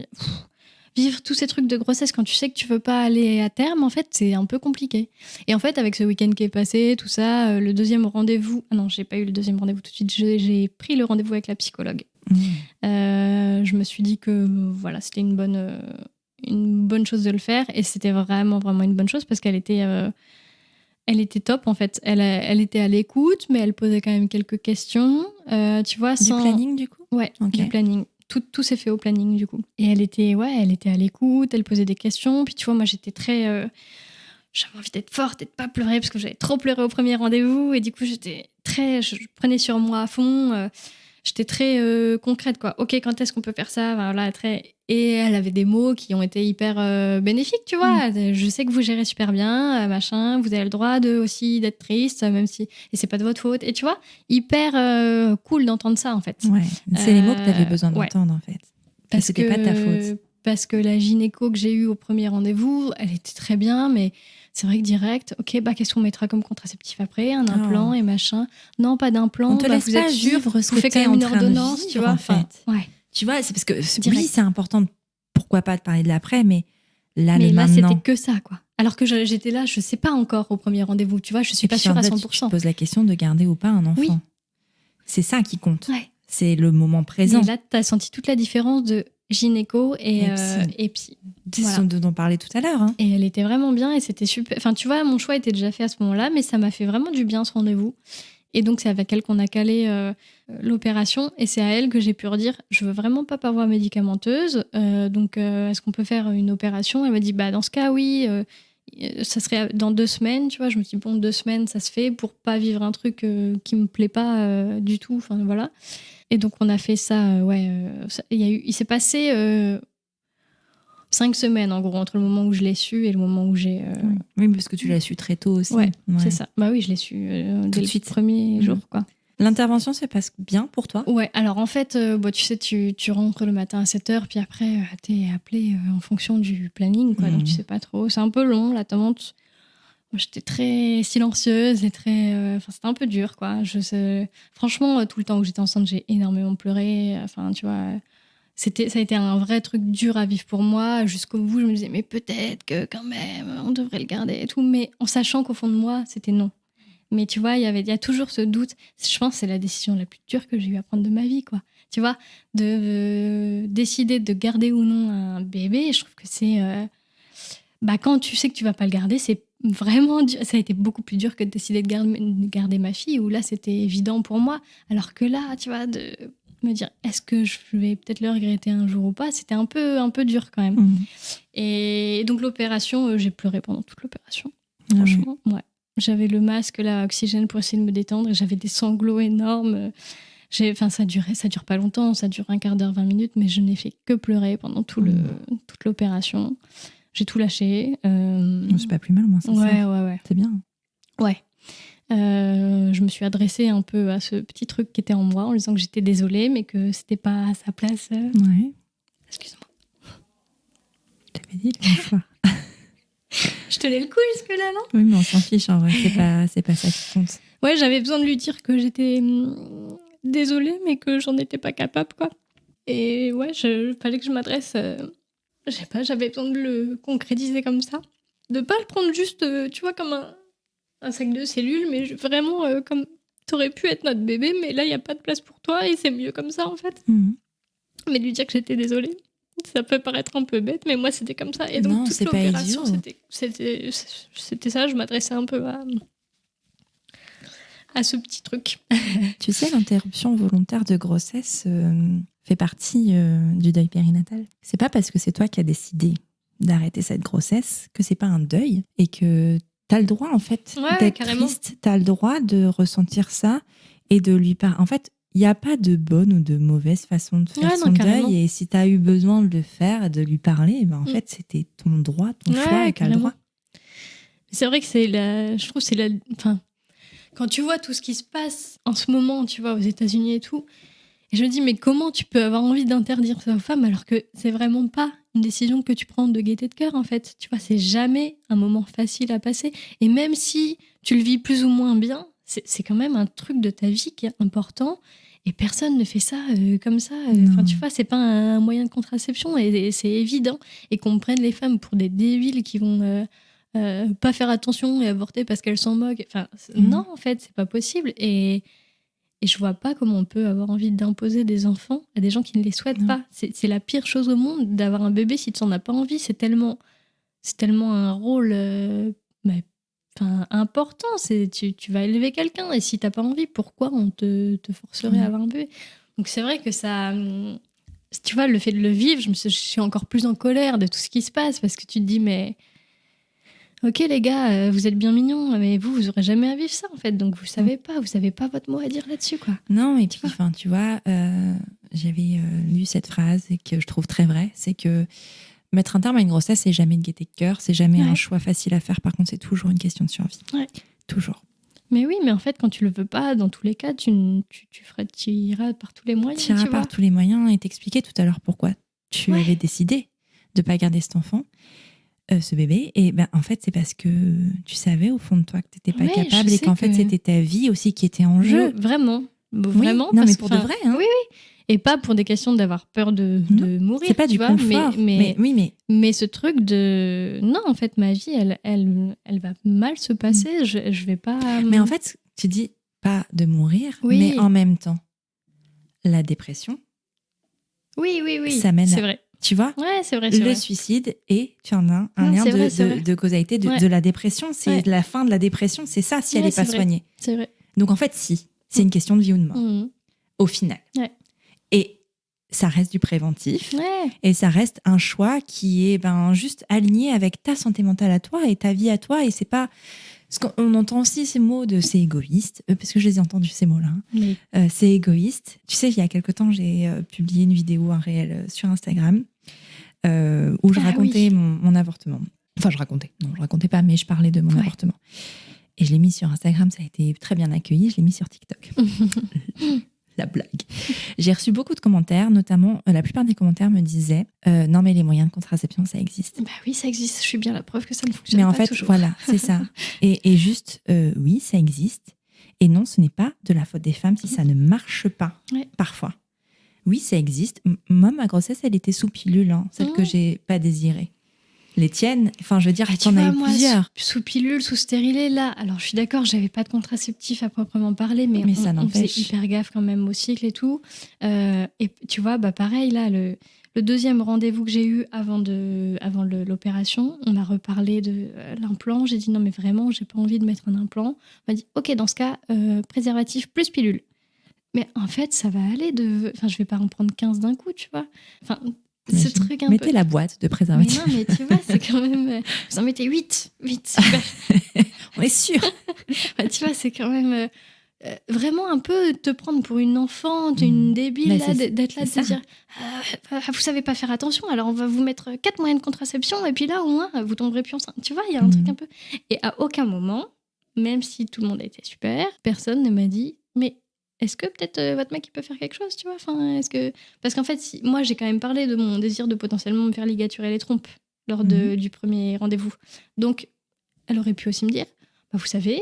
S2: vivre tous ces trucs de grossesse quand tu sais que tu veux pas aller à terme, en fait, c'est un peu compliqué. Et en fait, avec ce week-end qui est passé, tout ça, le deuxième rendez-vous, non, j'ai pas eu le deuxième rendez-vous tout de suite. J'ai pris le rendez-vous avec la psychologue. Je me suis dit que voilà, c'était une bonne chose de le faire, et c'était vraiment une bonne chose parce qu'elle était top, en fait. Elle était à l'écoute, mais elle posait quand même quelques questions, tu vois,
S3: du planning du coup.
S2: Ouais, du planning. Tout s'est fait au planning du coup. Et elle était à l'écoute, elle posait des questions, puis tu vois, moi j'étais très j'avais envie d'être forte et de pas pleurer parce que j'avais trop pleuré au premier rendez-vous, et du coup je prenais sur moi à fond. J'étais très concrète, quoi. Ok, quand est-ce qu'on peut faire ça? Voilà, et elle avait des mots qui ont été hyper bénéfiques, tu vois. Je sais que vous gérez super bien, machin. Vous avez le droit aussi d'être triste, même si... Et c'est pas de votre faute. Et tu vois, hyper cool d'entendre ça, en fait.
S3: Ouais, c'est les mots que tu avais besoin d'entendre, en fait. Parce que c'était pas de ta faute.
S2: parce que la gynéco que j'ai eue au premier rendez-vous, elle était très bien, mais c'est vrai que direct, ok, qu'est-ce qu'on mettra comme contraceptif après? Un implant et machin. Non, pas d'implant.
S3: On te laisse
S2: vous
S3: pas
S2: êtes sûr?
S3: vivre ce
S2: vous
S3: que
S2: faites
S3: t'es
S2: quand même
S3: en
S2: une
S3: train de
S2: ordonnance,
S3: vivre,
S2: tu vois.
S3: en fait.
S2: Ouais.
S3: Tu vois, c'est parce que
S2: Direct.
S3: oui, c'est important. Pourquoi pas de parler de l'après, mais là,
S2: Mais
S3: le
S2: là,
S3: maintenant.
S2: c'était que ça, quoi. Alors que j'étais là, je sais pas encore au premier rendez-vous, tu vois, je suis
S3: Et
S2: pas
S3: puis,
S2: sûre
S3: en
S2: à
S3: fait,
S2: 100%.
S3: tu te poses la question de garder ou pas un enfant.
S2: Oui.
S3: C'est ça qui compte.
S2: Ouais.
S3: C'est le moment présent.
S2: Et là, tu as senti toute la différence de gynéco et psy.
S3: C'est
S2: Voilà.
S3: ce dont on parlait tout à l'heure. Hein.
S2: Et elle était vraiment bien et c'était super. Enfin, tu vois, mon choix était déjà fait à ce moment-là, mais ça m'a fait vraiment du bien ce rendez-vous. Et donc, c'est avec elle qu'on a calé l'opération. Et c'est à elle que j'ai pu redire, je veux vraiment pas par voie médicamenteuse. Donc, est-ce qu'on peut faire une opération? Elle m'a dit, dans ce cas, oui. Ça serait dans 2 semaines, tu vois. Je me suis dit, bon, 2 semaines, ça se fait pour pas vivre un truc qui me plaît pas du tout. Enfin, voilà. Et donc, on a fait ça, il s'est passé 5 semaines, en gros, entre le moment où je l'ai su et le moment où j'ai...
S3: Oui, parce que tu l'as su très tôt aussi.
S2: Ouais, c'est ça. Bah oui, je l'ai su dès le premier jour, quoi.
S3: L'intervention se passe bien pour toi?
S2: Ouais, alors en fait, tu sais, tu rentres le matin à 7h, puis après, t'es appelé en fonction du planning, quoi. Donc, tu sais pas trop. C'est un peu long, l'attente. Moi, j'étais très silencieuse et très... c'était un peu dur, quoi. Franchement, tout le temps où j'étais enceinte, j'ai énormément pleuré. Enfin, tu vois... Ça a été un vrai truc dur à vivre pour moi. Jusqu'au bout, je me disais, mais peut-être que quand même, on devrait le garder et tout. Mais en sachant qu'au fond de moi, c'était non. Mais tu vois, il y a toujours ce doute. Je pense que c'est la décision la plus dure que j'ai eu à prendre de ma vie, quoi. Tu vois, de décider de garder ou non un bébé, je trouve que c'est... quand tu sais que tu vas pas le garder, c'est vraiment dur. Ça a été beaucoup plus dur que de décider de garder ma fille, où là, c'était évident pour moi. Alors que là, tu vois, de me dire, est-ce que je vais peut-être le regretter un jour ou pas, c'était un peu dur quand même. Et donc l'opération, j'ai pleuré pendant toute l'opération. Franchement, ouais. J'avais le masque, là, oxygène pour essayer de me détendre, et j'avais des sanglots énormes. Ça dure pas longtemps, ça dure un quart d'heure, 20 minutes, mais je n'ai fait que pleurer pendant toute l'opération. J'ai tout lâché.
S3: C'est pas plus mal, moi, ça.
S2: Ouais.
S3: C'est bien.
S2: Ouais. Je me suis adressée un peu à ce petit truc qui était en moi en disant que j'étais désolée, mais que c'était pas à sa place.
S3: Ouais.
S2: Excuse-moi.
S3: T'avais dit le bonsoir.
S2: Je tenais le coup jusque-là, non?
S3: Oui, mais on s'en fiche, en vrai. C'est pas ça qui compte.
S2: Ouais, j'avais besoin de lui dire que j'étais désolée, mais que j'en étais pas capable, quoi. Et ouais, fallait que je m'adresse... je sais pas, j'avais besoin de le concrétiser comme ça. De pas le prendre juste, tu vois, comme un sac de cellules, mais vraiment comme t'aurais pu être notre bébé, mais là, il n'y a pas de place pour toi et c'est mieux comme ça, en fait. Mais de lui dire que j'étais désolée, ça peut paraître un peu bête, mais moi, c'était comme ça. Et donc, toute l'opération, c'était ça. Je m'adressais un peu à ce petit truc.
S3: Tu sais, l'interruption volontaire de grossesse fait partie du deuil périnatal. C'est pas parce que c'est toi qui as décidé d'arrêter cette grossesse que c'est pas un deuil et que t'as le droit, en fait, d'être triste. T'as le droit de ressentir ça et de lui parler. En fait, il n'y a pas de bonne ou de mauvaise façon de faire son deuil. Et si t'as eu besoin de le faire et de lui parler, en fait, c'était ton droit, ton choix et t'as le droit.
S2: C'est vrai que je trouve que c'est quand tu vois tout ce qui se passe en ce moment, tu vois, aux États-Unis et tout, et je me dis, mais comment tu peux avoir envie d'interdire ça aux femmes alors que c'est vraiment pas une décision que tu prends de gaieté de cœur, en fait. Tu vois, c'est jamais un moment facile à passer. Et même si tu le vis plus ou moins bien, c'est quand même un truc de ta vie qui est important. Et personne ne fait ça comme ça. Enfin, tu vois, c'est pas un moyen de contraception et c'est évident. Et qu'on prenne les femmes pour des débiles qui vont pas faire attention et avorter parce qu'elles s'en moquent. Enfin, non, en fait, c'est pas possible. Et je vois pas comment on peut avoir envie d'imposer des enfants à des gens qui ne les souhaitent pas. C'est la pire chose au monde d'avoir un bébé si tu n'en as pas envie. C'est tellement un rôle important. Tu vas élever quelqu'un et si t'as pas envie, pourquoi on te forcerait à avoir un bébé? Donc c'est vrai que ça... Tu vois, le fait de le vivre, je suis encore plus en colère de tout ce qui se passe parce que tu te dis, mais... Ok les gars, vous êtes bien mignons, mais vous aurez jamais à vivre ça en fait, donc vous savez pas votre mot à dire là-dessus quoi.
S3: Non, et puis tu vois, j'avais lu cette phrase et que je trouve très vraie, c'est que mettre un terme à une grossesse, c'est jamais une gaieté de cœur, c'est jamais un choix facile à faire, par contre c'est toujours une question de survie. Ouais. Toujours.
S2: Mais oui, mais en fait quand tu le veux pas, dans tous les cas, tu iras par tous les moyens.
S3: Tu iras par tous les moyens et t'expliquer tout à l'heure pourquoi tu avais décidé. de pas garder cet enfant, ce bébé. Et ben, en fait, c'est parce que tu savais au fond de toi que tu n'étais pas
S2: Ouais,
S3: capable
S2: je
S3: et
S2: sais
S3: qu'en fait,
S2: que-
S3: c'était ta vie aussi qui était en jeu.
S2: Vraiment.
S3: Oui,
S2: Vraiment.
S3: non,
S2: parce
S3: mais
S2: que,
S3: pour de
S2: enfin,
S3: vrai. Hein.
S2: Oui. Et pas pour des questions d'avoir peur de mourir.
S3: C'est pas
S2: tu
S3: du
S2: vois,
S3: confort.
S2: Mais ce truc de... Non, en fait, ma vie, elle va mal se passer. Je vais pas...
S3: Mais en fait, tu dis pas de mourir,
S2: Oui.
S3: mais en même temps, la dépression,
S2: Oui.
S3: ça mène
S2: c'est
S3: à...
S2: vrai.
S3: Tu vois,
S2: Ouais, c'est vrai.
S3: le suicide et tu en as un
S2: Non,
S3: lien
S2: c'est vrai, c'est vrai.
S3: de causalité
S2: Ouais.
S3: de la dépression. C'est
S2: Ouais.
S3: la fin de la dépression, c'est ça si elle
S2: Ouais,
S3: n'est pas
S2: c'est vrai.
S3: soignée.
S2: C'est vrai.
S3: Donc en fait, si, c'est une question de vie ou de mort,
S2: Mhm.
S3: au final.
S2: Ouais.
S3: Et ça reste du préventif.
S2: Ouais.
S3: Et ça reste un choix qui est juste aligné avec ta santé mentale à toi et ta vie à toi. Et c'est pas... Parce qu'on entend aussi ces mots de c'est égoïste, parce que je les ai entendus ces mots-là. Hein.
S2: Oui.
S3: C'est égoïste. Tu sais, il y a quelque temps, j'ai publié une vidéo, un réel sur Instagram où je racontais mon avortement. Enfin, je racontais pas, mais je parlais de mon avortement. Et je l'ai mis sur Instagram, ça a été très bien accueilli. Je l'ai mis sur TikTok. La blague. J'ai reçu beaucoup de commentaires, notamment la plupart des commentaires me disaient non mais les moyens de contraception ça existe.
S2: Bah oui, ça existe. Je suis bien la preuve que ça ne fonctionne
S3: mais en
S2: pas
S3: fait,
S2: toujours.
S3: voilà, c'est ça. Et juste, oui, ça existe. Et non, ce n'est pas de la faute des femmes si ça ne marche pas, parfois. Oui, ça existe. Moi, ma grossesse, elle était sous pilule, celle que j'ai pas désirée. Les tiennes, enfin, je veux dire, t'en as eu plusieurs.
S2: Sous pilule, sous stérilet, là. Alors, je suis d'accord, j'avais pas de contraceptif à proprement parler, mais
S3: ça
S2: on
S3: n'empêche.
S2: faisait hyper gaffe quand même au cycle et tout. Et tu vois, pareil, là, le deuxième rendez-vous que j'ai eu avant l'opération, on m'a reparlé de l'implant. J'ai dit non, mais vraiment, j'ai pas envie de mettre un implant. On m'a dit ok, dans ce cas, préservatif plus pilule. Mais en fait, ça va aller Enfin, je vais pas en prendre 15 d'un coup, tu vois. Enfin, ce truc un
S3: Mettez
S2: peu...
S3: la boîte de préservatif.
S2: Mais non, mais tu vois, c'est quand même... Vous en mettez 8, super.
S3: On est sûr.
S2: Tu vois, c'est quand même... vraiment un peu te prendre pour une enfant, une débile, là, d'être là, de te dire vous savez pas faire attention, alors on va vous mettre 4 moyens de contraception, et puis là, au moins, vous tomberez plus enceinte. Tu vois, il y a un truc un peu... Et à aucun moment, même si tout le monde a été super, personne ne m'a dit mais est-ce que peut-être votre mec il peut faire quelque chose, tu vois, enfin, est-ce que... Parce qu'en fait, moi, j'ai quand même parlé de mon désir de potentiellement me faire ligaturer les trompes lors du premier rendez-vous. Donc, elle aurait pu aussi me dire vous savez,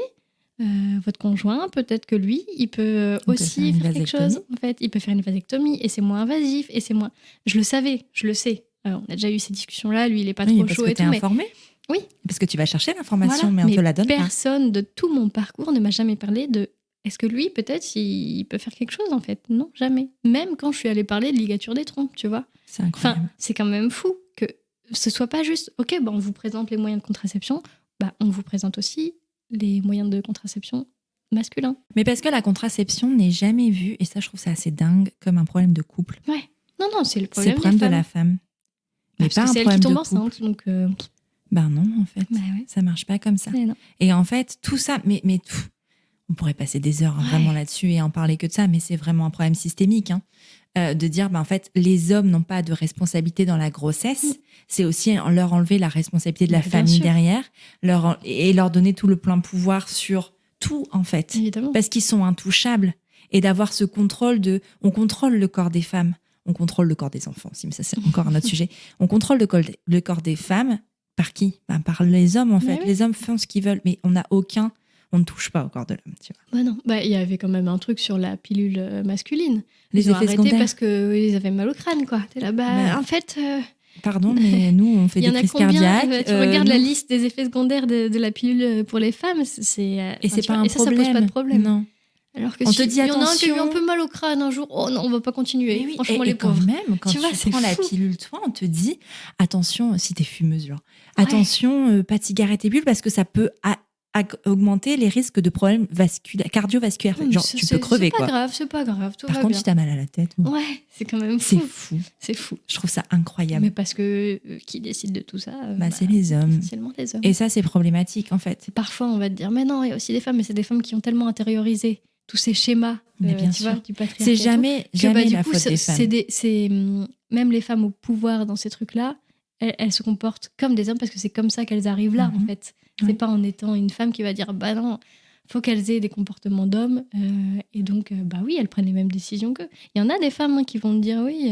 S2: votre conjoint, peut-être que lui, il peut aussi faire quelque chose. En fait, il peut faire une vasectomie et c'est moins invasif et c'est moins... Je le savais, je le sais. On a déjà eu ces discussions-là. Lui, il est pas trop chaud et tout.
S3: Parce que t'es informé.
S2: Oui.
S3: Parce que tu vas chercher l'information,
S2: voilà.
S3: mais on te la donne pas.
S2: Personne de tout mon parcours ne m'a jamais parlé de... Est-ce que lui, peut-être, il peut faire quelque chose, en fait? Non, jamais. Même quand je suis allée parler de ligature des trompes, tu vois.
S3: C'est incroyable.
S2: Enfin, c'est quand même fou que ce soit pas juste ok, on vous présente les moyens de contraception, on vous présente aussi les moyens de contraception masculins.
S3: Mais parce que la contraception n'est jamais vue, et ça je trouve ça assez dingue, comme un problème de couple.
S2: Ouais. Non, c'est le problème,
S3: c'est le problème de la femme.
S2: Mais pas un problème de couple. C'est elle qui tombe enceinte, donc...
S3: non, en fait. Ça marche pas comme ça. Et en fait, tout ça... Mais on pourrait passer des heures vraiment là-dessus et en parler que de ça, mais c'est vraiment un problème systémique. De dire, en fait, les hommes n'ont pas de responsabilité dans la grossesse. C'est aussi leur enlever la responsabilité de la famille derrière et leur donner tout le plein pouvoir sur tout, en fait.
S2: Évidemment.
S3: Parce qu'ils sont intouchables. Et d'avoir ce contrôle on contrôle le corps des femmes. On contrôle le corps des enfants aussi, mais ça, c'est encore un autre sujet. On contrôle le corps des femmes. Par qui? Par les hommes, en fait.
S2: Oui.
S3: Les hommes font ce qu'ils veulent, mais on ne touche pas au corps de l'homme, tu vois.
S2: Non. Il y avait quand même un truc sur la pilule masculine.
S3: Les
S2: Ils ont
S3: effets
S2: arrêté
S3: secondaires.
S2: parce qu'ils avaient mal au crâne, quoi. T'es là, en fait...
S3: Pardon, mais nous, on fait des crises cardiaques.
S2: Tu regardes la liste des effets secondaires de la pilule pour les femmes, c'est...
S3: Et c'est pas un problème.
S2: Ça pose pas de problème.
S3: Non.
S2: Alors que
S3: on te dit
S2: il y en a un qui a eu
S3: attention.
S2: un peu mal au crâne un jour, oh non, on va pas continuer.
S3: Oui,
S2: franchement,
S3: et
S2: les pauvres.
S3: quand même, quand tu prends la pilule, toi, on te dit attention, si t'es fumeuse, genre, attention, pas de cigarette et bulles, parce que ça peut augmenter les risques de problèmes cardiovasculaires. Genre, tu peux crever, quoi.
S2: C'est pas grave. Tout
S3: Par
S2: va
S3: contre,
S2: bien.
S3: si t'as mal à la tête.
S2: Ouais, c'est quand même fou.
S3: C'est fou. Je trouve ça incroyable.
S2: Mais parce que qui décide de tout ça
S3: c'est les hommes.
S2: Essentiellement les hommes.
S3: Et ça, c'est problématique, en fait.
S2: Parfois, on va te dire, mais non, il y a aussi des femmes, mais c'est des femmes qui ont tellement intériorisé tous ces schémas
S3: bien
S2: tu vois, du patriarcat.
S3: C'est jamais la faute des femmes.
S2: Même les femmes au pouvoir dans ces trucs-là, elles se comportent comme des hommes parce que c'est comme ça qu'elles arrivent là, en fait. C'est pas en étant une femme qui va dire non, faut qu'elles aient des comportements d'hommes et donc oui, elles prennent les mêmes décisions qu'eux. Il y en a des femmes qui vont te dire oui,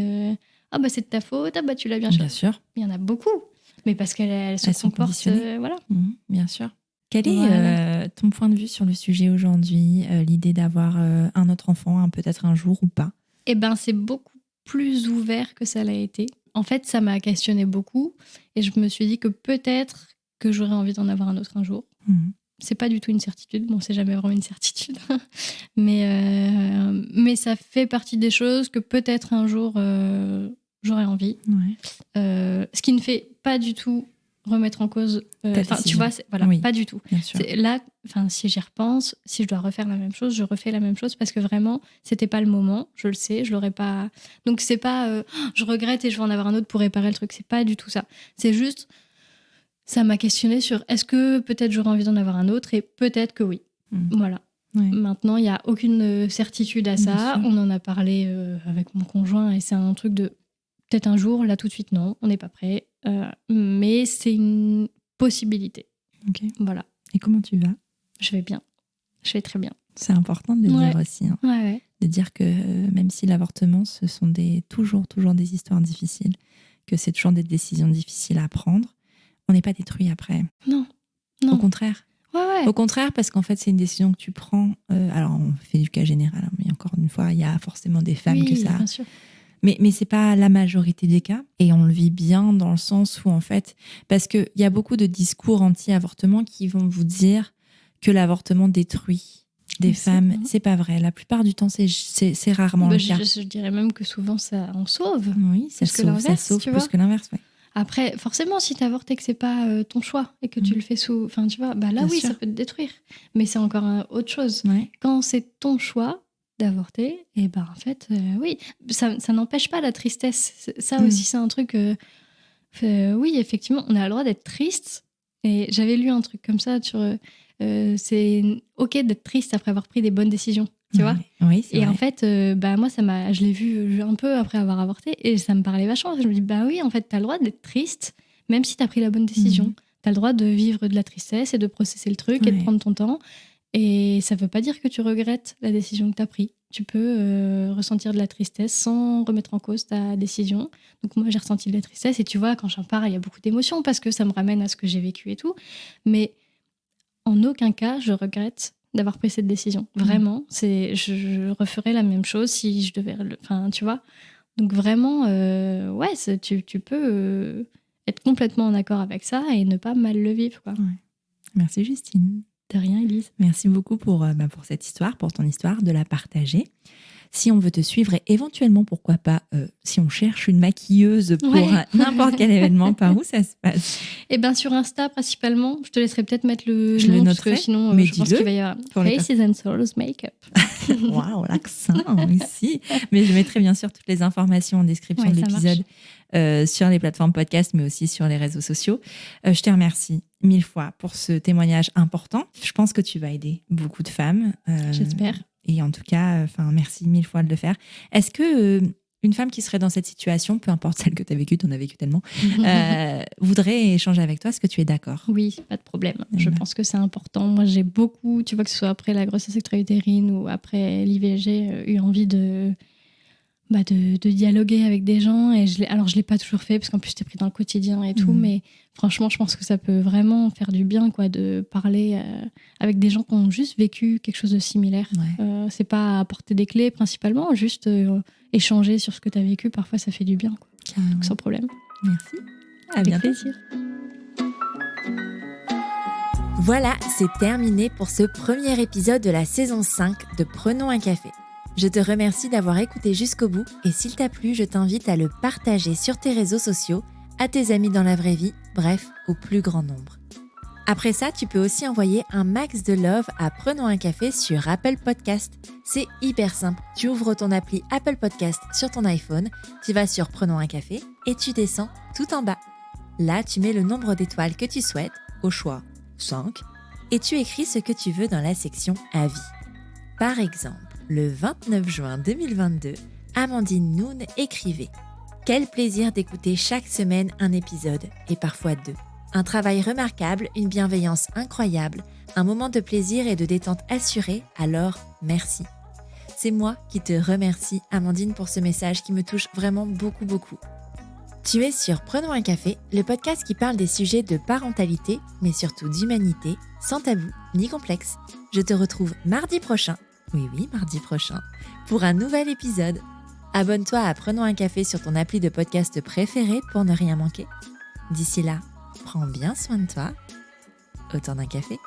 S2: ah bah c'est de ta faute, ah bah tu l'as bien
S3: Bien
S2: cherché.
S3: sûr.
S2: Il y en a beaucoup, mais parce qu'elles se
S3: Elles sont
S2: comportent,
S3: conditionnées.
S2: voilà.
S3: Bien sûr. Quel est
S2: Voilà.
S3: ton point de vue sur le sujet aujourd'hui, l'idée d'avoir un autre enfant, peut-être un jour ou pas?
S2: Eh ben c'est beaucoup plus ouvert que ça l'a été. En fait, ça m'a questionné beaucoup et je me suis dit que peut-être que j'aurais envie d'en avoir un autre un jour. C'est pas du tout une certitude. Bon, c'est jamais vraiment une certitude. mais ça fait partie des choses que peut-être un jour, j'aurais envie.
S3: Ouais.
S2: Ce qui ne fait pas du tout remettre en cause...
S3: Ta
S2: tu
S3: décision.
S2: vois, voilà,
S3: Oui.
S2: pas du tout.
S3: Bien sûr.
S2: Là, si j'y repense, si je dois refaire la même chose, je refais la même chose parce que vraiment, c'était pas le moment. Je le sais, je l'aurais pas... Donc, c'est pas... je regrette et je vais en avoir un autre pour réparer le truc. C'est pas du tout ça. C'est juste... Ça m'a questionné sur est-ce que peut-être j'aurais envie d'en avoir un autre et peut-être que oui. Voilà.
S3: Ouais.
S2: Maintenant, il n'y a aucune certitude à ça. On en a parlé avec mon conjoint et c'est un truc de peut-être un jour, là tout de suite, non, on n'est pas prêt. Mais c'est une possibilité.
S3: Ok.
S2: Voilà.
S3: Et comment tu vas?
S2: Je vais bien. Je vais très bien.
S3: C'est important de le dire aussi. Hein.
S2: Ouais.
S3: De dire que même si l'avortement, ce sont toujours des histoires difficiles, que c'est toujours des décisions difficiles à prendre, on n'est pas détruit après.
S2: Non.
S3: Au contraire.
S2: Ouais.
S3: Au contraire, parce qu'en fait, c'est une décision que tu prends. Alors, on fait du cas général, hein, mais encore une fois, il y a forcément des femmes que ça.
S2: Bien sûr.
S3: Mais c'est pas la majorité des cas. Et on le vit bien dans le sens où, en fait, parce qu'il y a beaucoup de discours anti-avortement qui vont vous dire que l'avortement détruit des femmes. C'est pas vrai. La plupart du temps, c'est rarement le cas.
S2: Je dirais même que souvent, ça en sauve.
S3: Oui, ça sauve plus que l'inverse. Ouais.
S2: Après, forcément, si t'avortes et que c'est pas ton choix et que tu le fais sous... Enfin, tu vois, bah là,
S3: Bien
S2: oui,
S3: sûr.
S2: ça peut te détruire. Mais c'est encore autre chose.
S3: Ouais.
S2: Quand c'est ton choix d'avorter, et ben en fait, oui, ça n'empêche pas la tristesse. Ça aussi, c'est un truc... oui, effectivement, on a le droit d'être triste. Et j'avais lu un truc comme ça sur... c'est OK d'être triste après avoir pris des bonnes décisions. Tu vois?
S3: Oui, c'est
S2: et
S3: vrai.
S2: en fait, moi, je l'ai vu un peu après avoir avorté et ça me parlait vachement. Je me dis, bah oui, en fait, t'as le droit d'être triste, même si t'as pris la bonne décision. T'as le droit de vivre de la tristesse et de processer le truc et de prendre ton temps. Et ça veut pas dire que tu regrettes la décision que t'as prise. Tu peux ressentir de la tristesse sans remettre en cause ta décision. Donc moi, j'ai ressenti de la tristesse et tu vois, quand j'en parle, il y a beaucoup d'émotions parce que ça me ramène à ce que j'ai vécu et tout. Mais en aucun cas, je regrette d'avoir pris cette décision. Vraiment, je referais la même chose si je devais... Enfin, tu vois. Donc vraiment, tu peux être complètement en accord avec ça et ne pas mal le vivre, quoi.
S3: Ouais. Merci Justine.
S2: De rien, Elise.
S3: Merci beaucoup pour cette histoire, pour ton histoire, de la partager. Si on veut te suivre et éventuellement, pourquoi pas, si on cherche une maquilleuse pour n'importe quel événement, par où ça se passe?
S2: Eh bien, sur Insta, principalement. Je te laisserai peut-être mettre le
S3: je
S2: nom,
S3: le
S2: parce que
S3: noterai,
S2: sinon,
S3: mais
S2: je pense qu'il va y avoir Faces and Souls Makeup.
S3: Waouh, l'accent ici. Mais je mettrai bien sûr toutes les informations en description de l'épisode sur les plateformes podcast, mais aussi sur les réseaux sociaux. Je te remercie 1000 fois pour ce témoignage important. Je pense que tu vas aider beaucoup de femmes.
S2: J'espère.
S3: Et en tout cas, merci 1000 fois de le faire. Est-ce que une femme qui serait dans cette situation, peu importe celle que tu as vécue, tu en as vécu tellement, voudrait échanger avec toi? Est-ce que tu es d'accord?
S2: Oui, pas de problème. Je pense que c'est important. Moi, j'ai beaucoup, tu vois, que ce soit après la grossesse extra-utérine ou après l'IVG, eu envie de dialoguer avec des gens. Et je l'ai pas toujours fait, parce qu'en plus, t'es pris dans le quotidien et tout. Mais franchement, je pense que ça peut vraiment faire du bien, quoi, de parler avec des gens qui ont juste vécu quelque chose de similaire. Ouais. C'est pas apporter des clés, principalement, juste échanger sur ce que t'as vécu. Parfois, ça fait du bien, quoi. Donc, sans problème.
S3: Merci.
S2: À bientôt. Plaisir.
S1: Voilà, c'est terminé pour ce premier épisode de la saison 5 de Prenons un café. Je te remercie d'avoir écouté jusqu'au bout et s'il t'a plu, je t'invite à le partager sur tes réseaux sociaux, à tes amis dans la vraie vie, bref, au plus grand nombre. Après ça, tu peux aussi envoyer un max de love à Prenons un café sur Apple Podcast. C'est hyper simple, tu ouvres ton appli Apple Podcast sur ton iPhone, tu vas sur Prenons un café et tu descends tout en bas. Là, tu mets le nombre d'étoiles que tu souhaites, au choix 5, et tu écris ce que tu veux dans la section Avis. Par exemple, le 29 juin 2022, Amandine Noun écrivait « Quel plaisir d'écouter chaque semaine un épisode, et parfois 2. Un travail remarquable, une bienveillance incroyable, un moment de plaisir et de détente assuré, alors merci. C'est moi qui te remercie, Amandine, pour ce message qui me touche vraiment beaucoup, beaucoup. Tu es sur Prenons un café, le podcast qui parle des sujets de parentalité, mais surtout d'humanité, sans tabou ni complexe. Je te retrouve mardi prochain, oui, mardi prochain, pour un nouvel épisode. Abonne-toi à Prenons un café sur ton appli de podcast préféré pour ne rien manquer. D'ici là, prends bien soin de toi. Autour d'un café.